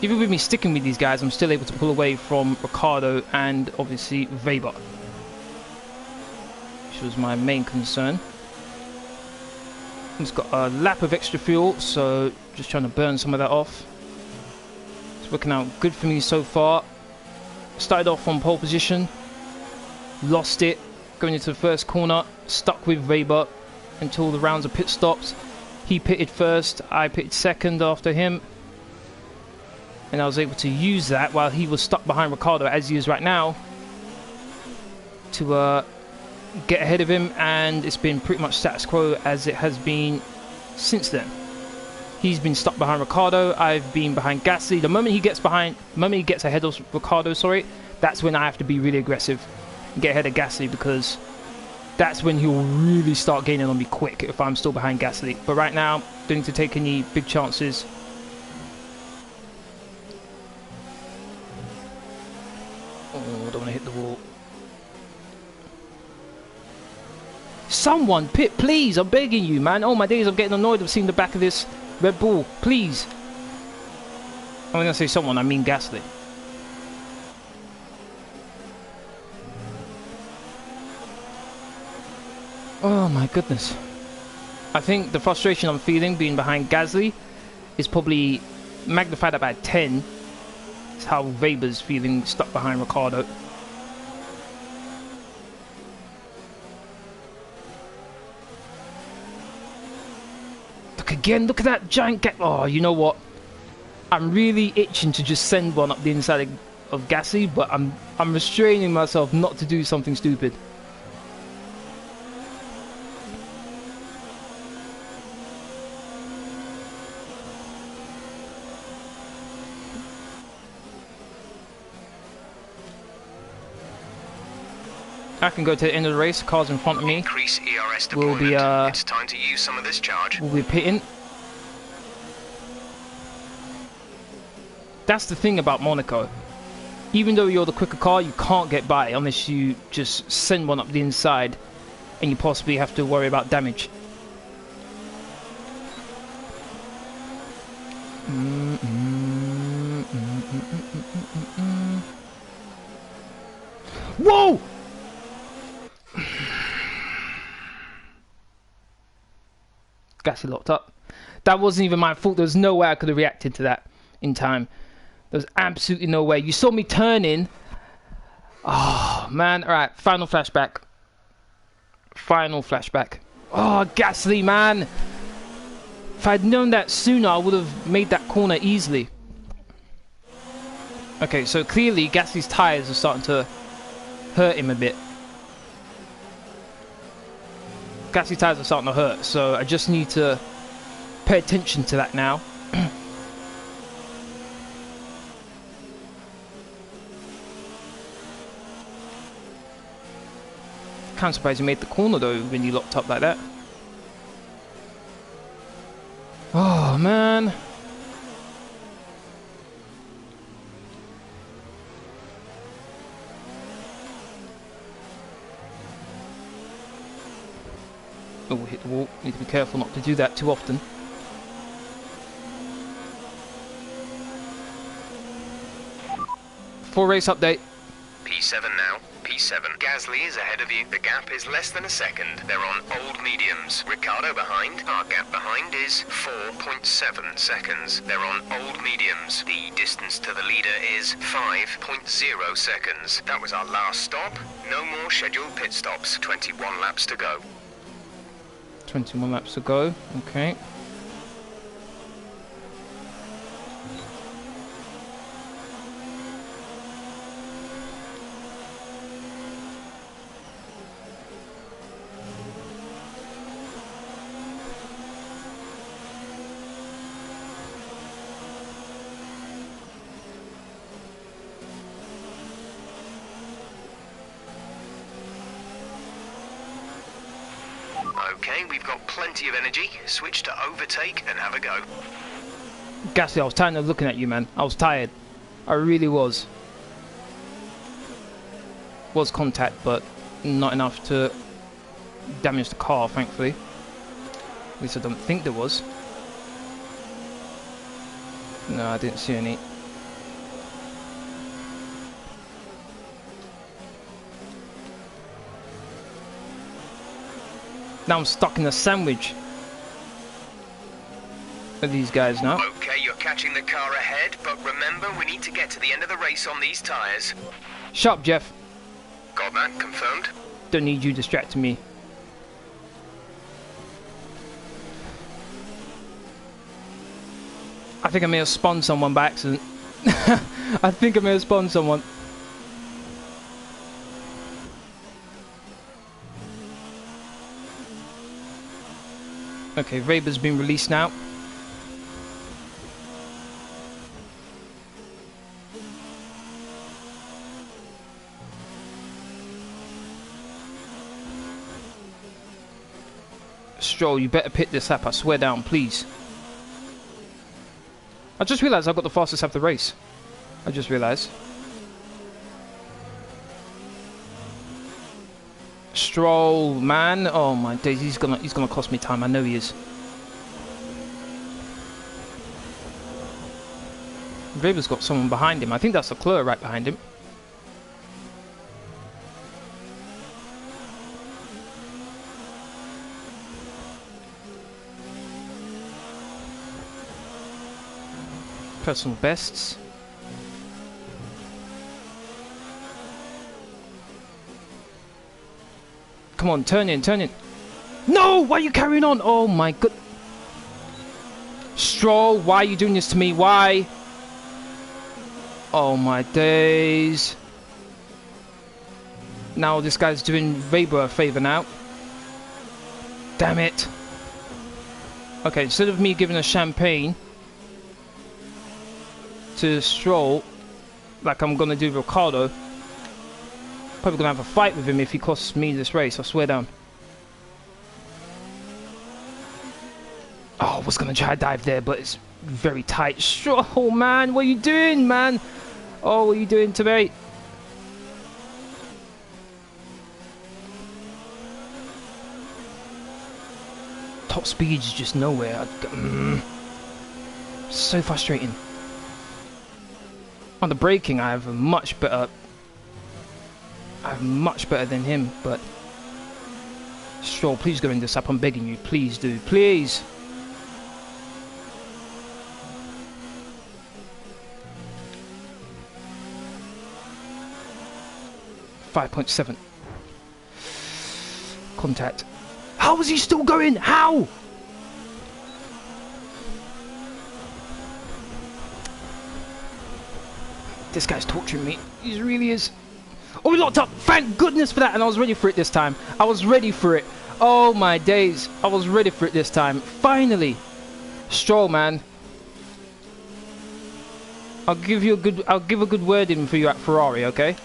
Even with me sticking with these guys, I'm still able to pull away from Ricciardo and obviously Weber, which was my main concern. He's got a lap of extra fuel, so just trying to burn some of that off. It's working out good for me so far. Started off on pole position, lost it going into the first corner, stuck with Weber until the rounds of pit stops. He pitted first, I pitted second after him, and I was able to use that while he was stuck behind Ricciardo as he is right now to get ahead of him, and it's been pretty much status quo as it has been since then. He's been stuck behind Ricciardo, I've been behind Gasly. The moment he gets ahead of Ricciardo, sorry, that's when I have to be really aggressive and get ahead of Gasly, because that's when he'll really start gaining on me quick if I'm still behind Gasly. But right now, don't need to take any big chances. Oh, I don't want to hit the wall. Someone pit, please, I'm begging you, man. Oh my days, I'm getting annoyed of seeing the back of this Red Bull, please. I'm gonna say someone, I mean Gasly. Oh my goodness. I think the frustration I'm feeling being behind Gasly is probably magnified about 10. It's how Weber's feeling stuck behind Ricciardo. Again, look at that giant gap. Oh, you know what? I'm really itching to just send one up the inside of Gasly, but I'm restraining myself not to do something stupid. I can go to the end of the race. Cars in front of me Increase ERS will deployment. be It's time to use some of this charge. will be pitting. That's the thing about Monaco. Even though you're the quicker car, you can't get by unless you just send one up the inside, and you possibly have to worry about damage. Whoa! Gasly locked up. That wasn't even my fault. There was no way I could have reacted to that in time. There was absolutely no way. You saw me turning. Oh, man. All right, final flashback. Final flashback. Oh, Gasly, man. If I'd known that sooner, I would have made that corner easily. Okay, so clearly Gasly's tyres are starting to hurt him a bit. Gasly tyres are starting to hurt, so I just need to pay attention to that now. Kind of surprised he made the corner though when he locked up like that. Oh man. Oh, hit the wall. Need to be careful not to do that too often. Full race update. P7 now. P7. Gasly is ahead of you. The gap is less than a second. They're on old mediums. Ricciardo behind. Our gap behind is 4.7 seconds. They're on old mediums. The distance to the leader is 5.0 seconds. That was our last stop. No more scheduled pit stops. 21 laps to go. 21 laps to go. Okay. Okay, we've got plenty of energy. Switch to overtake and have a go. Gasly, I was tired of looking at you, man. I was tired. I really was. Was contact, but not enough to damage the car, thankfully. At least I don't think there was. No, I didn't see any. Now I'm stuck in a sandwich of these guys now. Okay, you're catching the car ahead, but remember we need to get to the end of the race on these tyres. Shut up, Jeff. Got that confirmed? Don't need you distracting me. I think I may have spun someone by accident. I think I may have spun someone. Okay, Weber's been released now. Stroll, you better pit this lap, I swear down, please. I just realised I got the fastest lap of the race. I just realised. Stroll, man. Oh my days, he's gonna cost me time. I know he is. Weber's got someone behind him. I think that's Leclerc right behind him. Personal bests. Come on, turn in, turn in. No, why are you carrying on? Oh my god. Stroll, why are you doing this to me? Why? Oh my days. Now this guy's doing Weber a favour now. Damn it. Okay, instead of me giving a champagne to Stroll, like I'm gonna do Ricciardo, probably gonna have a fight with him if he costs me this race, I swear down. Oh, I was gonna try to dive there, but it's very tight. Stroll, man, what are you doing, man? Oh, what are you doing to me? Top speed is just nowhere. So frustrating. On the braking, I have a much better. I'm much better than him, but Stroll, please go in this up. I'm begging you, please do, please. .7 contact. How is he still going? How? This guy's torturing me. He really is. Oh, we locked up. Thank goodness for that. And I was ready for it this time. I was ready for it. Oh my days. I was ready for it this time. Finally. Stroll, man. I'll give a good word in for you at Ferrari, okay?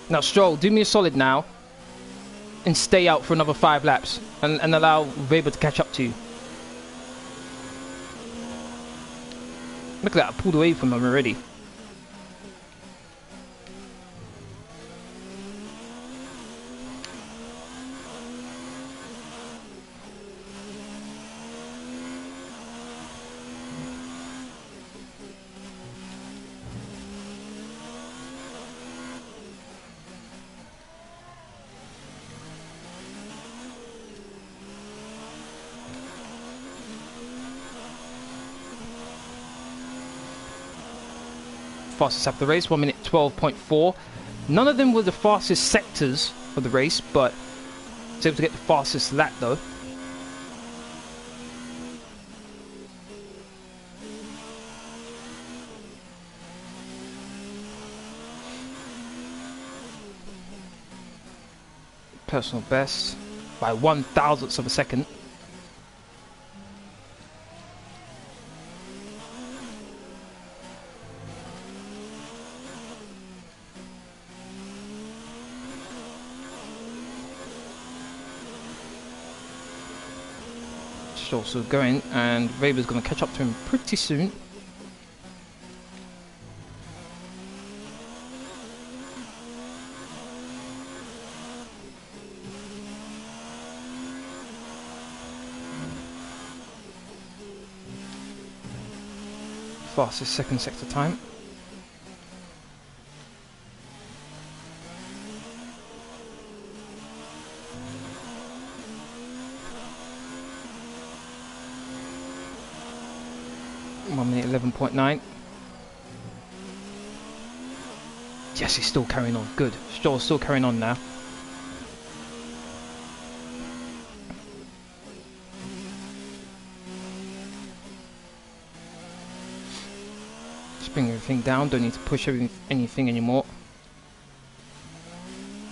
Now, Stroll, do me a solid now and stay out for another 5 laps and allow Weber to catch up to you. Look at that, I pulled away from him already. Fastest lap of the race, 1 minute 12.4. None of them were the fastest sectors of the race, but I was able to get the fastest lap though. Personal best by 1/1000th of a second. Stroll's still going, and Weber's going to catch up to him pretty soon. Fastest second sector time. Minute 11.9. Yes, he's still carrying on. Good. Stroll's still carrying on now. Just bring everything down. Don't need to push anything anymore.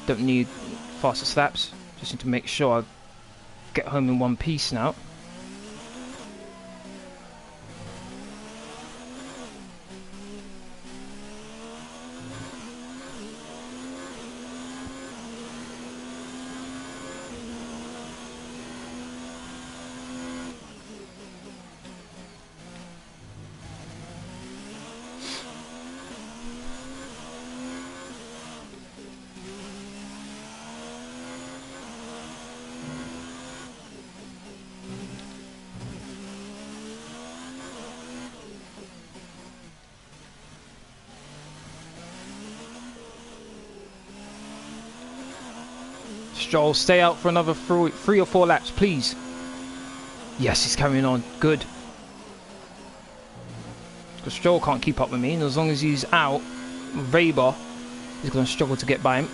Don't need faster slaps. Just need to make sure I get home in one piece now. Stroll, stay out for another 3 or 4 laps, please. Yes, he's carrying on. Good. Because Stroll can't keep up with me, and as long as he's out, Weber is going to struggle to get by him.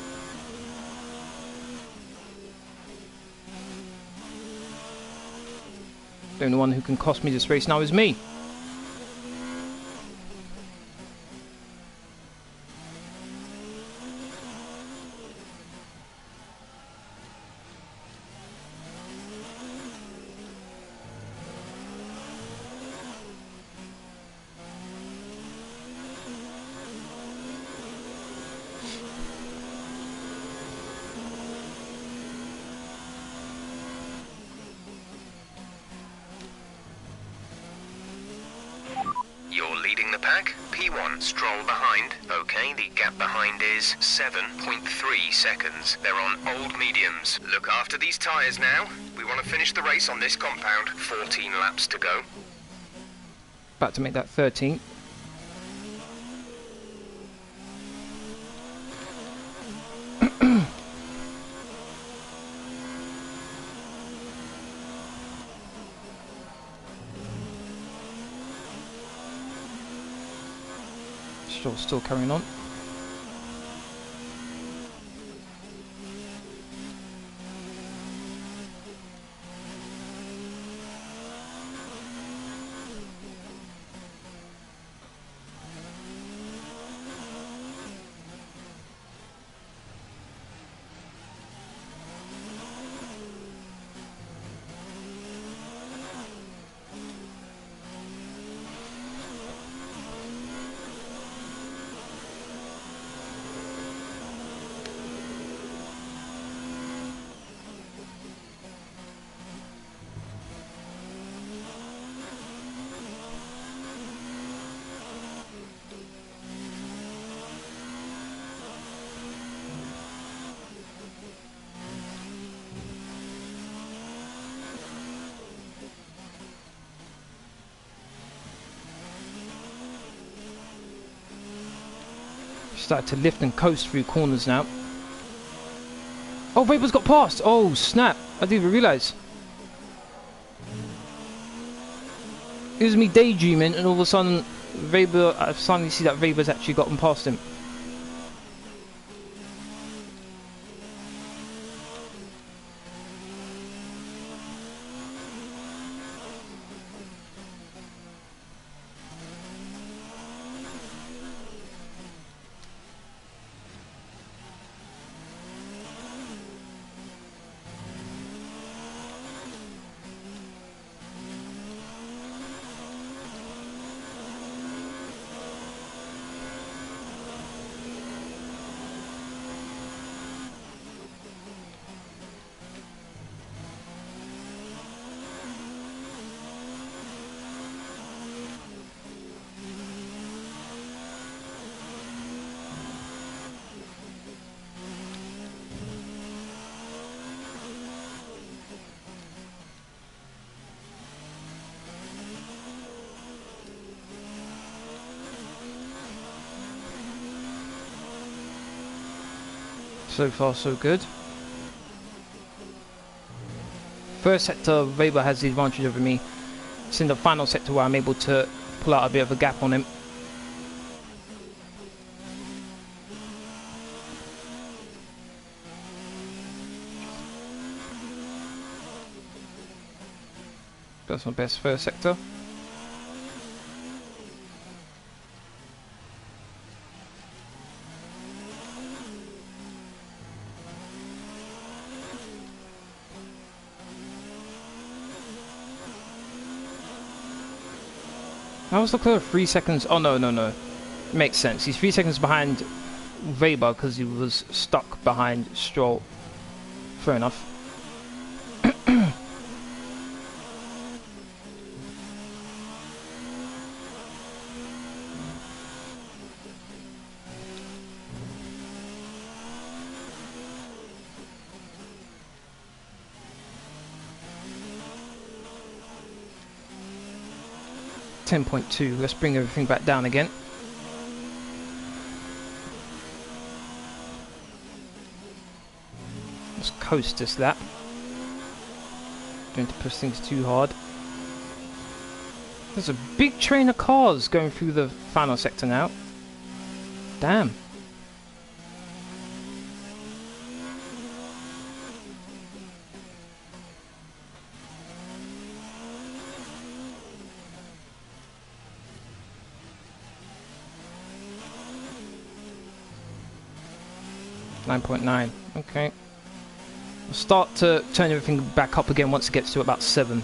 The only one who can cost me this race now is me. You're leading the pack. P1, Stroll behind. Okay, the gap behind is 7.3 seconds. They're on old mediums. Look after these tyres now. We want to finish the race on this compound. 14 laps to go. About to make that 13. Still carrying on. Started to lift and coast through corners now. Oh, Weber's got past. Oh, snap. I didn't even realise. It was me daydreaming, and all of a sudden, Weber, I finally see that Weber's actually gotten past him. So far, so good. First sector, Weber has the advantage over me. It's in the final sector where I'm able to pull out a bit of a gap on him. That's my best first sector. How was Leclerc 3 seconds? Oh no. Makes sense. He's 3 seconds behind Weber because he was stuck behind Stroll. Fair enough. .2. Let's bring everything back down again. Let's coast this lap. Don't have to push things too hard. There's a big train of cars going through the final sector now. Damn. .9. Okay. We'll start to turn everything back up again once it gets to about 7.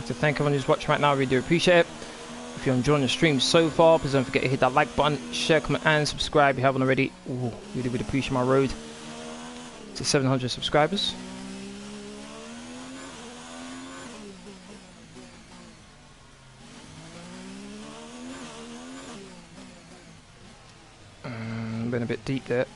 To thank everyone who's watching right now, I really do appreciate it. If you're enjoying the stream so far, please don't forget to hit that like button, share, comment and subscribe if you haven't already. Ooh, really appreciate my road to 700 subscribers. Been a bit deep there.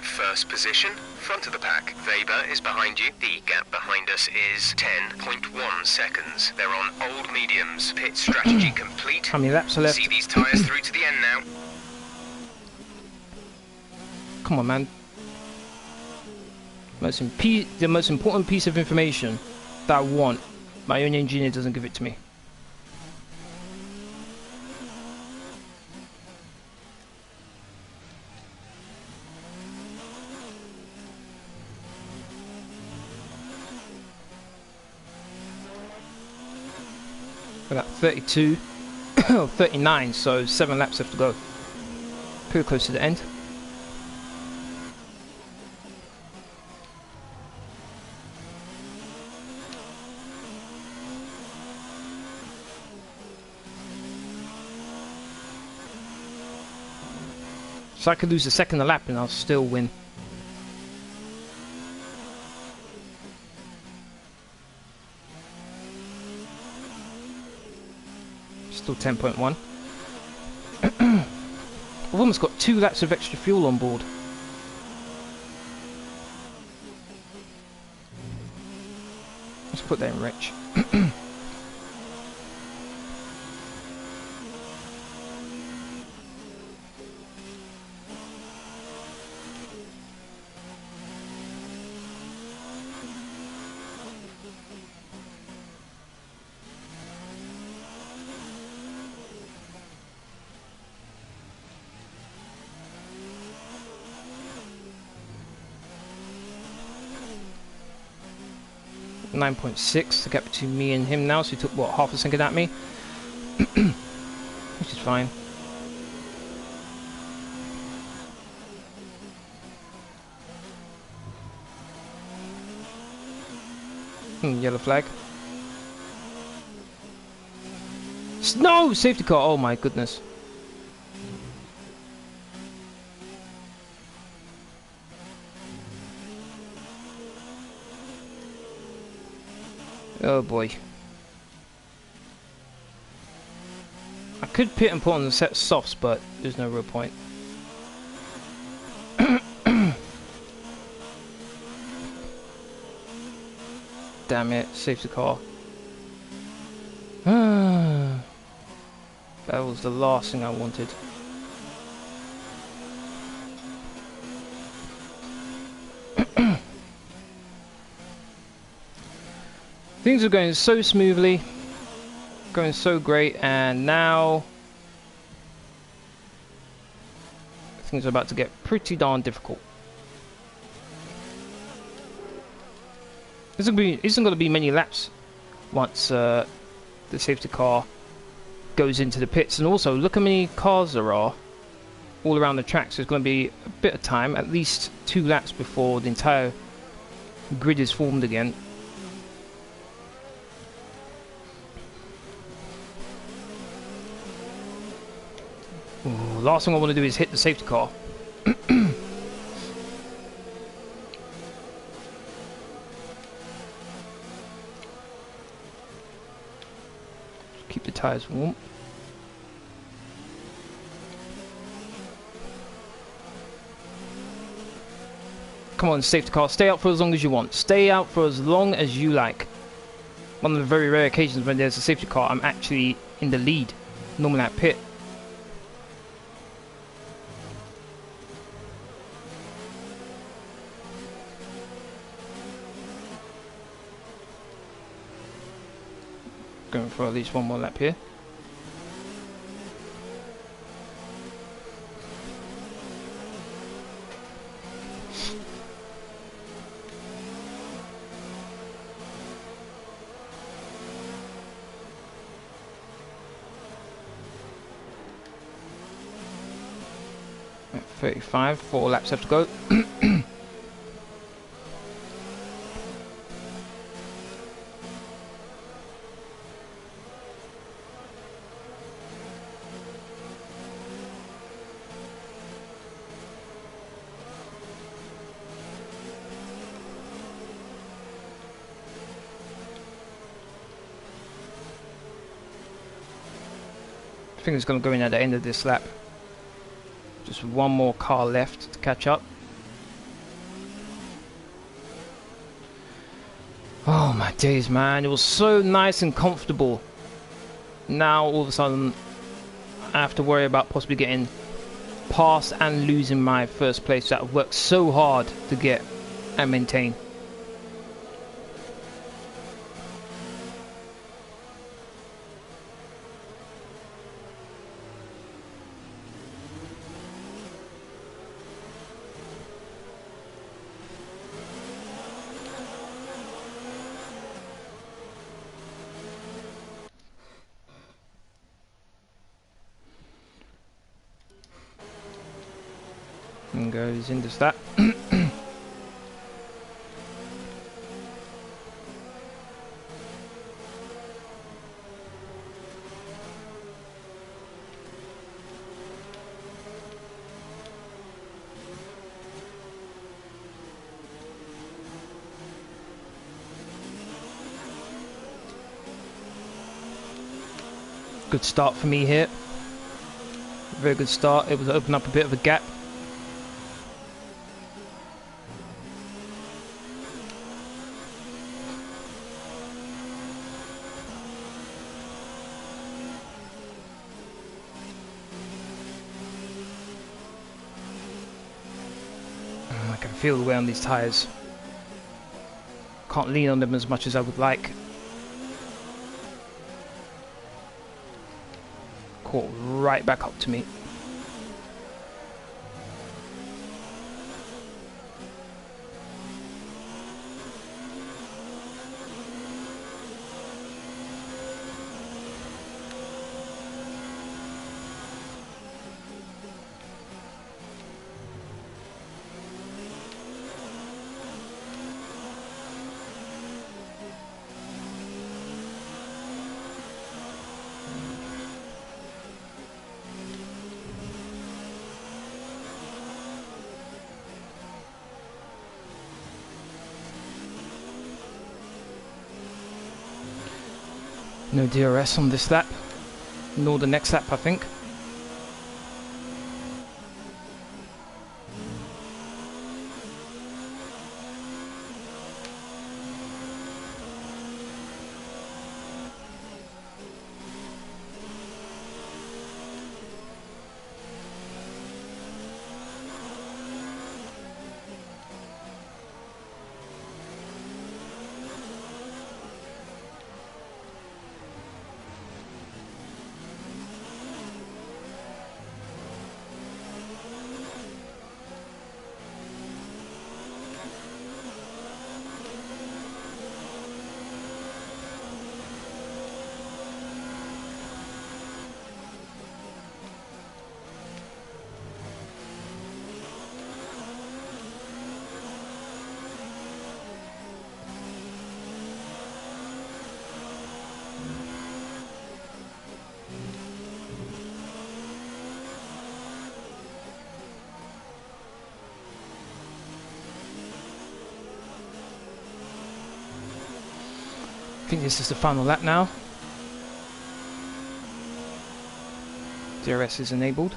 First position, front of the pack. Weber is behind you. The gap behind us is 10.1 seconds. They're on old mediums. Pit strategy complete. How many laps are left? See these tyres through to the end now. Come on, man. The most important piece of information that I want, my own engineer doesn't give it to me. We're at 32, 39, so 7 laps left to go. Pretty close to the end. So I could lose a second a lap and I'll still win. Still 10.1. I've almost got 2 laps of extra fuel on board. Let's put that in rich. 9.6, the gap between me and him now, so he took, what, half a second at me? Which is fine. Yellow flag. No! Safety car! Oh my goodness. Oh boy. I could pit and put on the set softs, but there's no real point. Damn it, safety car. That was the last thing I wanted. Things are going so smoothly, going so great, and now things are about to get pretty darn difficult. Isn't going to be many laps once the safety car goes into the pits, and also look how many cars there are all around the track. So there's going to be a bit of time, at least 2 laps before the entire grid is formed again. Ooh, last thing I want to do is hit the safety car. Keep the tires warm. Come on, safety car, stay out for as long as you want. Stay out for as long as you like. One of the very rare occasions when there's a safety car, I'm actually in the lead. Normally at pit. Going for at least one more lap here. At 35, 4 laps have to go. I think it's going to go in at the end of this lap. Just one more car left to catch up. Oh my days, man. It was so nice and comfortable. Now all of a sudden I have to worry about possibly getting past and losing my first place that I've worked so hard to get and maintain. And goes into that. Good start for me here. Very good start. Able to open up a bit of a gap. I can feel the wear on these tyres. Can't lean on them as much as I would like. Caught right back up to me. No DRS on this lap, nor the next lap, I think. I think this is the final lap now. DRS is enabled.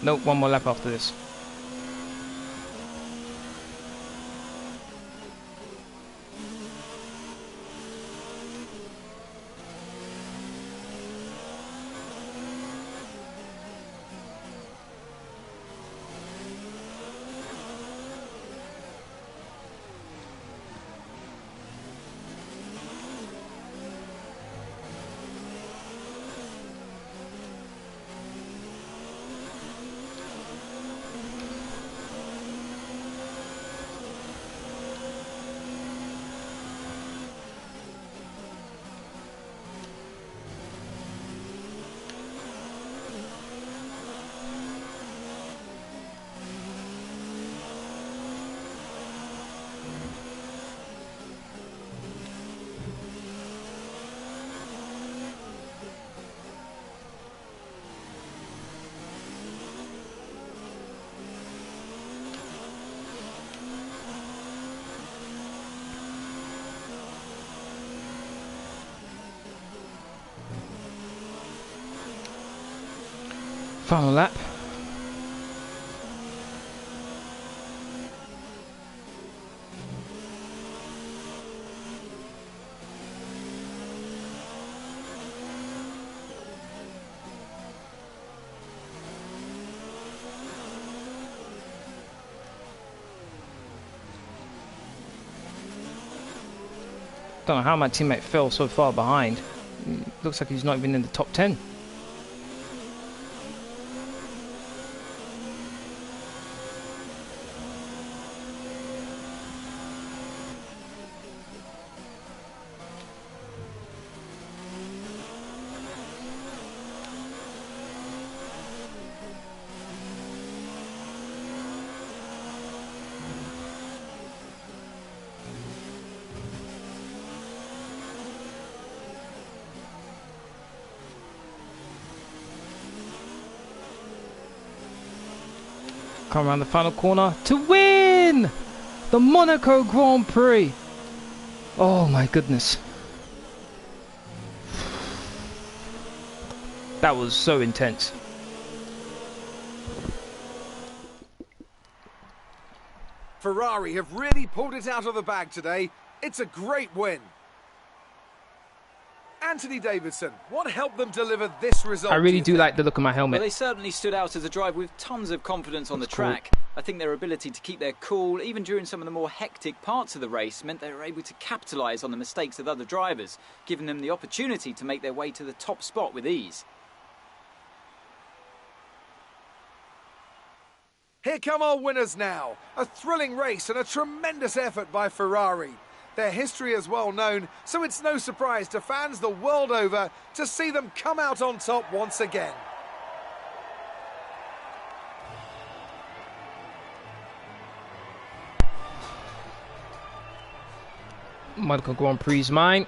Nope, one more lap after this. Final lap. Don't know how my teammate fell so far behind. Looks like he's not even in the top 10. Come around the final corner to win the Monaco Grand Prix. Oh my goodness. That was so intense. Ferrari have really pulled it out of the bag today. It's a great win. Anthony Davidson, what helped them deliver this result? I really do like the look of my helmet. Well, they certainly stood out as a drive with tons of confidence on the track. Cool. I think their ability to keep their cool, even during some of the more hectic parts of the race, meant they were able to capitalise on the mistakes of other drivers, giving them the opportunity to make their way to the top spot with ease. Here come our winners now. A thrilling race and a tremendous effort by Ferrari. Their history is well known, so it's no surprise to fans the world over to see them come out on top once again. Monaco Grand Prix is mine.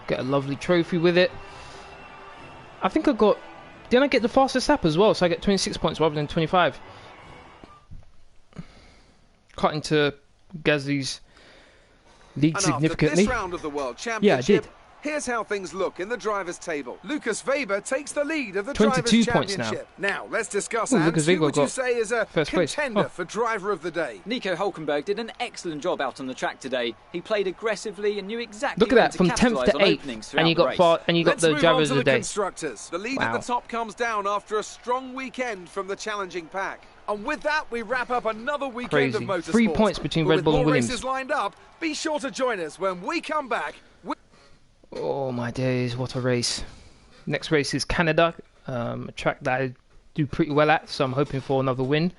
Get a lovely trophy with it. I think I got... Didn't I get the fastest lap as well? So I get 26 points rather than 25. Cut into Gasly's lead And significantly. after this round of the World Yeah, I Championship, did. here's how things look in the drivers' table. Lucas Weber takes the lead of the 22 drivers' points now. championship. Now, let's discuss, Ooh, Ants, Lucas who Weber would you got say is a first place. contender Oh. for driver of the day? Nico Hülkenberg did an excellent job out on the track today. He played aggressively and knew exactly Look at when that, to from 10th capitalise to on 8th, openings and throughout you the got race. far, and you got Let's the move drivers on of to the day. constructors. The lead Wow. at the top comes down after a strong weekend from the challenging pack. And with that, we wrap up another weekend Crazy. of motorsport. 3 points between But Red with Bull and more Williams. races lined up, be sure to join us when we come back. Oh my days, what a race. Next race is Canada, a track that I do pretty well at, so I'm hoping for another win.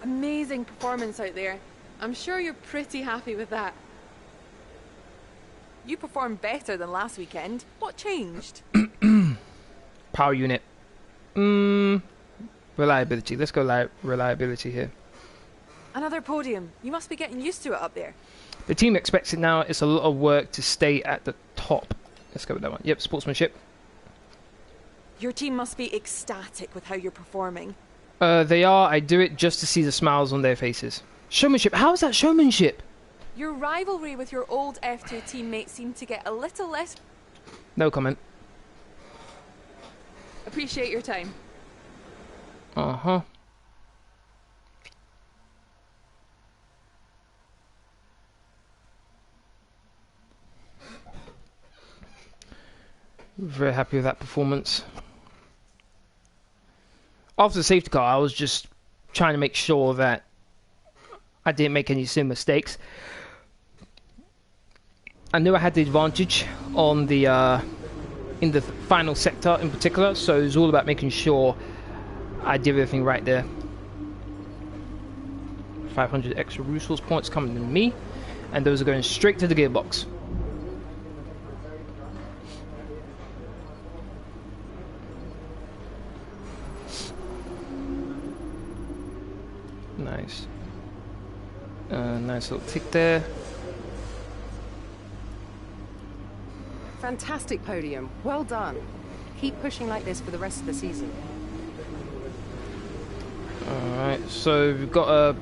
Amazing performance out there. I'm sure you're pretty happy with that. You performed better than last weekend. What changed? Power unit. Reliability. Let's go reliability here. Another podium. You must be getting used to it up there. The team expects it now. It's a lot of work to stay at the top. Let's go with that one. Yep, sportsmanship. Your team must be ecstatic with how you're performing. They are. I do it just to see the smiles on their faces. Showmanship. How is that showmanship? Your rivalry with your old F2 teammate seemed to get a little less... No comment. Appreciate your time. Uh-huh. Very happy with that performance. After the safety car, I was just trying to make sure that I didn't make any silly mistakes. I knew I had the advantage on the in the final sector in particular, so it was all about making sure I did everything right there. 500 extra resource points coming to me, and those are going straight to the gearbox. Nice. Nice little tick there. Fantastic podium. Well done. Keep pushing like this for the rest of the season. Alright, so we've got a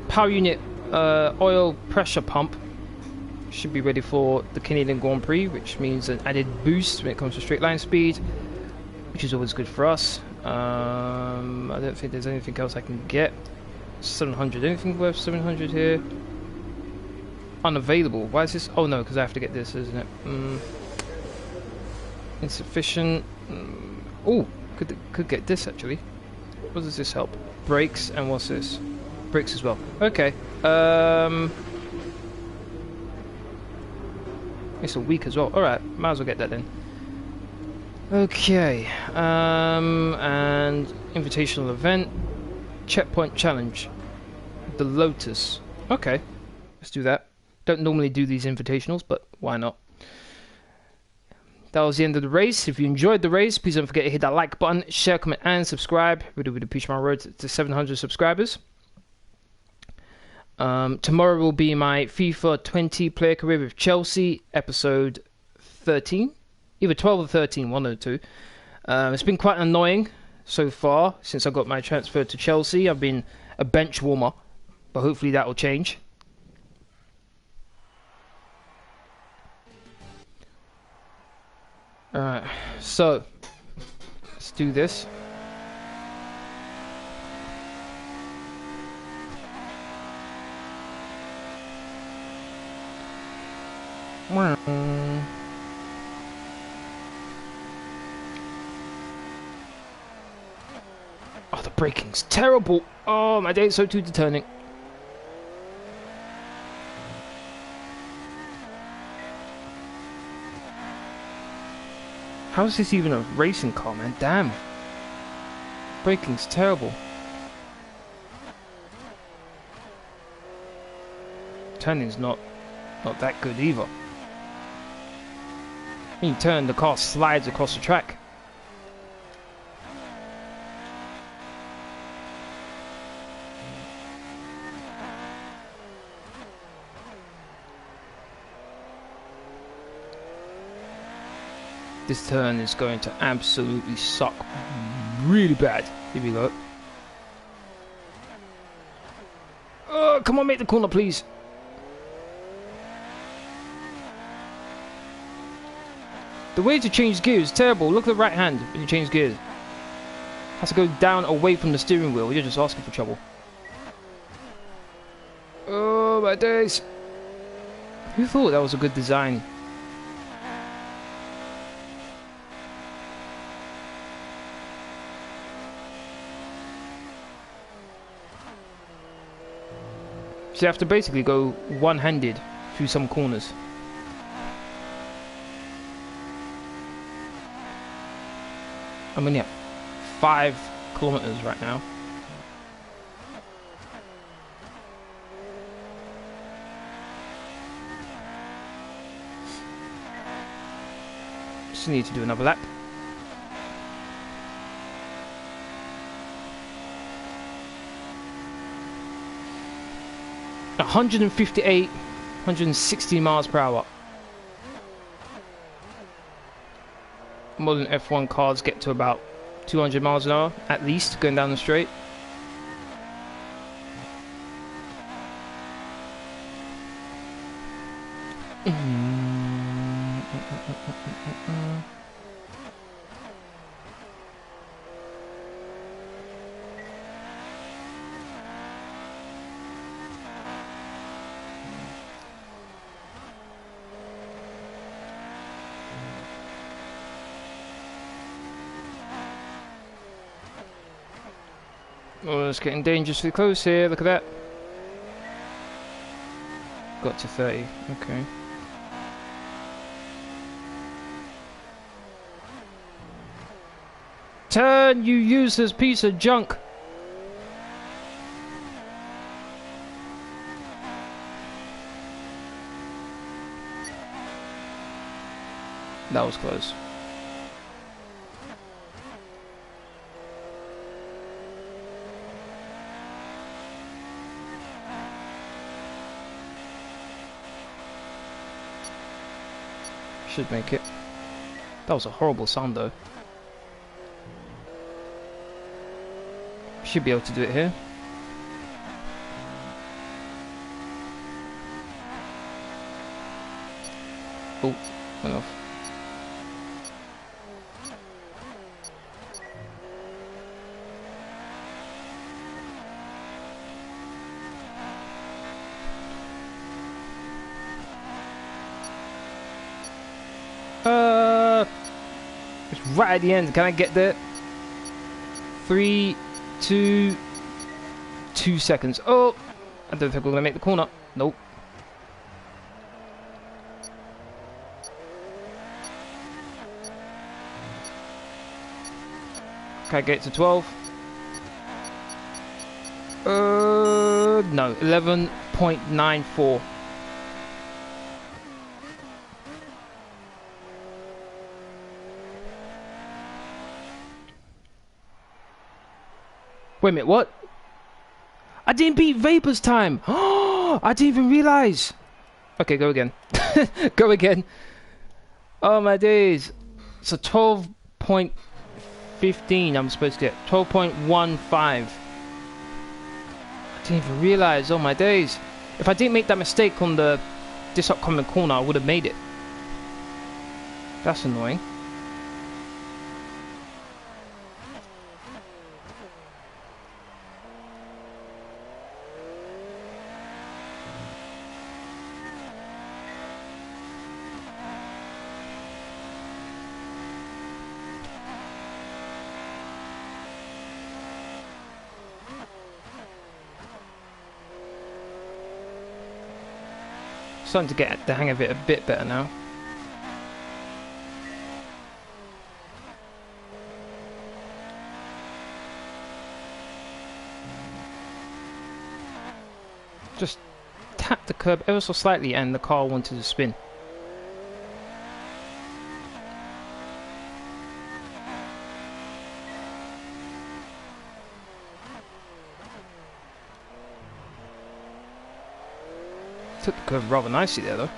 power unit oil pressure pump. Should be ready for the Canadian Grand Prix, which means an added boost when it comes to straight line speed, which is always good for us. I don't think there's anything else I can get. 700. Anything worth 700 here? Unavailable. Why is this? Oh no, because I have to get this, isn't it? Insufficient. Oh, could get this actually. What does this help? Brakes, and what's this? Brakes as well. Okay. It's a week as well. Alright, might as well get that then. Okay. And invitational event. Checkpoint challenge. The Lotus. Okay. Let's do that. Don't normally do these invitationals, but why not? That was the end of the race. If you enjoyed the race, please don't forget to hit that like button, share, comment, and subscribe. Really would appreciate my road to 700 subscribers. Tomorrow will be my FIFA 20 player career with Chelsea, episode 13. Either 12 or 13, one or two. It's been quite annoying so far since I got my transfer to Chelsea. I've been a bench warmer, but hopefully that will change. Alright, so let's do this. Oh, the braking's terrible. Oh, my day is so too turning. How is this even a racing car, man? Damn. Braking's terrible. Turning's not that good either. When you turn, the car slides across the track. This turn is going to absolutely suck really bad. Here we go. Oh, come on, make the corner, please. The way to change gears is terrible. Look at the right hand when you change gears. Has to go down away from the steering wheel. You're just asking for trouble. Oh my days. Who thought that was a good design? So you have to basically go one-handed through some corners. I'm only at 5 kilometers right now. Just need to do another lap. At 158, 160 miles per hour. Modern F1 cars get to about 200 miles an hour at least going down the straight. Oh, it's getting dangerously close here. Look at that. Got to 30. Okay. Turn, you useless piece of junk. That was close. Should make it. That was a horrible sound though. Should be able to do it here. Oh, went off. It's right at the end. Can I get there? 3, 2 seconds. Oh, I don't think we're gonna make the corner. Nope. Can I get to 12? No, 11.94. Wait a minute, what? I didn't beat Vapor's time! Oh, I didn't even realise! Okay, go again. Go again. Oh my days. So 12.15 I'm supposed to get. 12.15. I didn't even realise, oh my days. If I didn't make that mistake on this upcoming corner, I would have made it. That's annoying. Starting to get the hang of it a bit better now. Just tap the curb ever so slightly and the car wanted to spin. Took the curve rather nicely there though.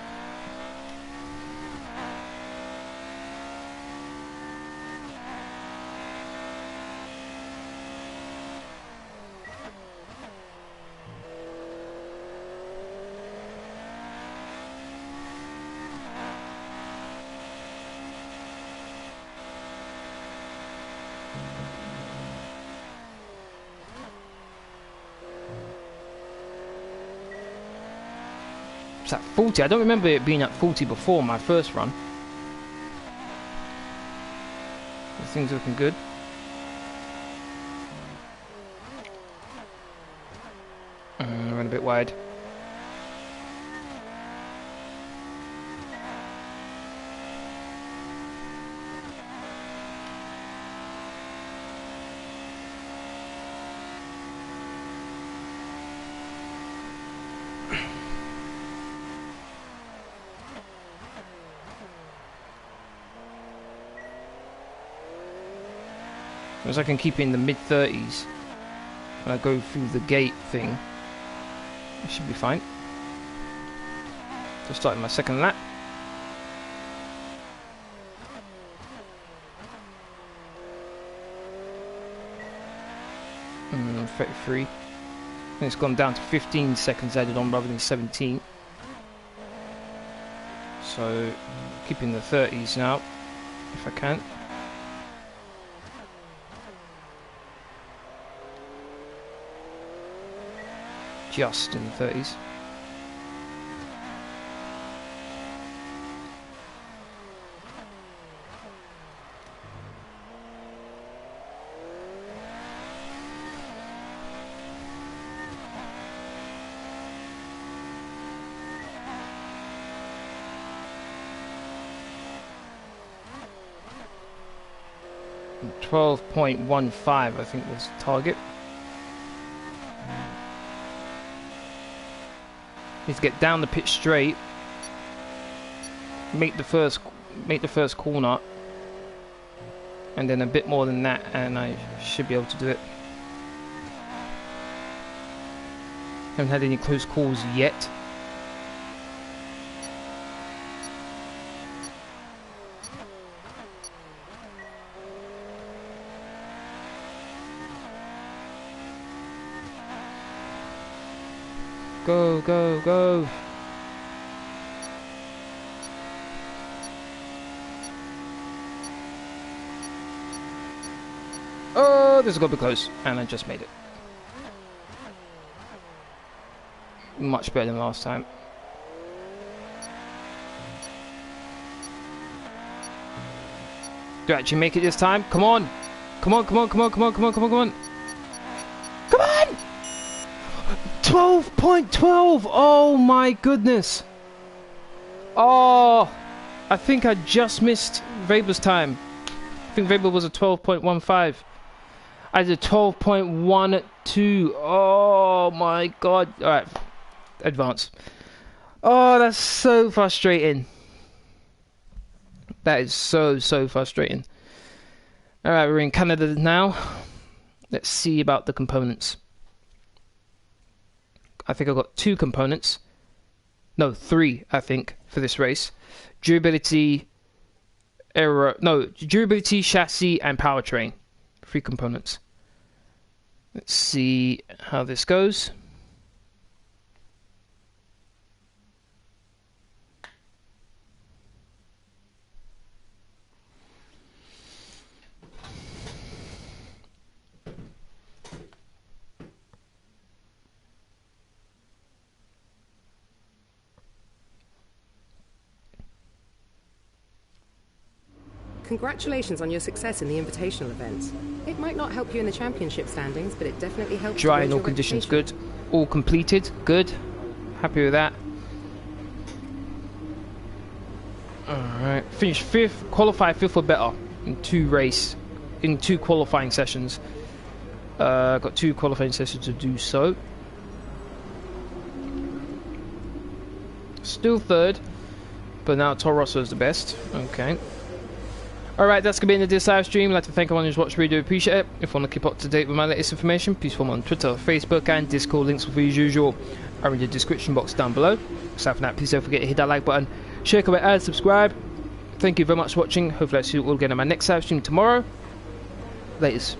It's at 40. I don't remember it being at 40 before my first run. Things looking good. Run a bit wide. As I can keep it in the mid-30s when I go through the gate thing, it should be fine. Just starting my second lap. And 33. And it's gone down to 15 seconds added on rather than 17. So keeping the 30s now, if I can. Just in the 30s. And 12.15 I think was the target. Need to get down the pitch straight, make the first corner, and then a bit more than that, and I should be able to do it. Haven't had any close calls yet. Go, go, go. Oh, this is going to be close. And I just made it. Much better than last time. Do I actually make it this time? Come on. Come on, come on, come on, come on, come on, come on, come on. Come on! 12.12! Oh my goodness! Oh, I think I just missed Weber's time. I think Weber was a 12.15. I did 12.12. Oh my god! All right, advance. Oh, that's so frustrating. That is so frustrating. All right, we're in Canada now. Let's see about the components. I think I've got 2 components. No, 3, I think, for this race. Durability, durability, chassis, and powertrain. 3 components. Let's see how this goes. Congratulations on your success in the Invitational events. It might not help you in the championship standings, but it definitely helps. Dry in all conditions, good. All completed, good. Happy with that. Alright, finished 5th, qualified 5th or better in 2 qualifying sessions. Got 2 qualifying sessions to do so. Still 3rd, but now Toro Rosso is the best. Okay. Alright, that's going to be the end of this live stream. I'd like to thank everyone who's watched the video, appreciate it. If you want to keep up to date with my latest information, please follow me on Twitter, Facebook and Discord. Links will be as usual are in the description box down below. Aside from that, please don't forget to hit that like button, share, comment and subscribe. Thank you very much for watching. Hopefully I'll see you all again in my next live stream tomorrow. Latest.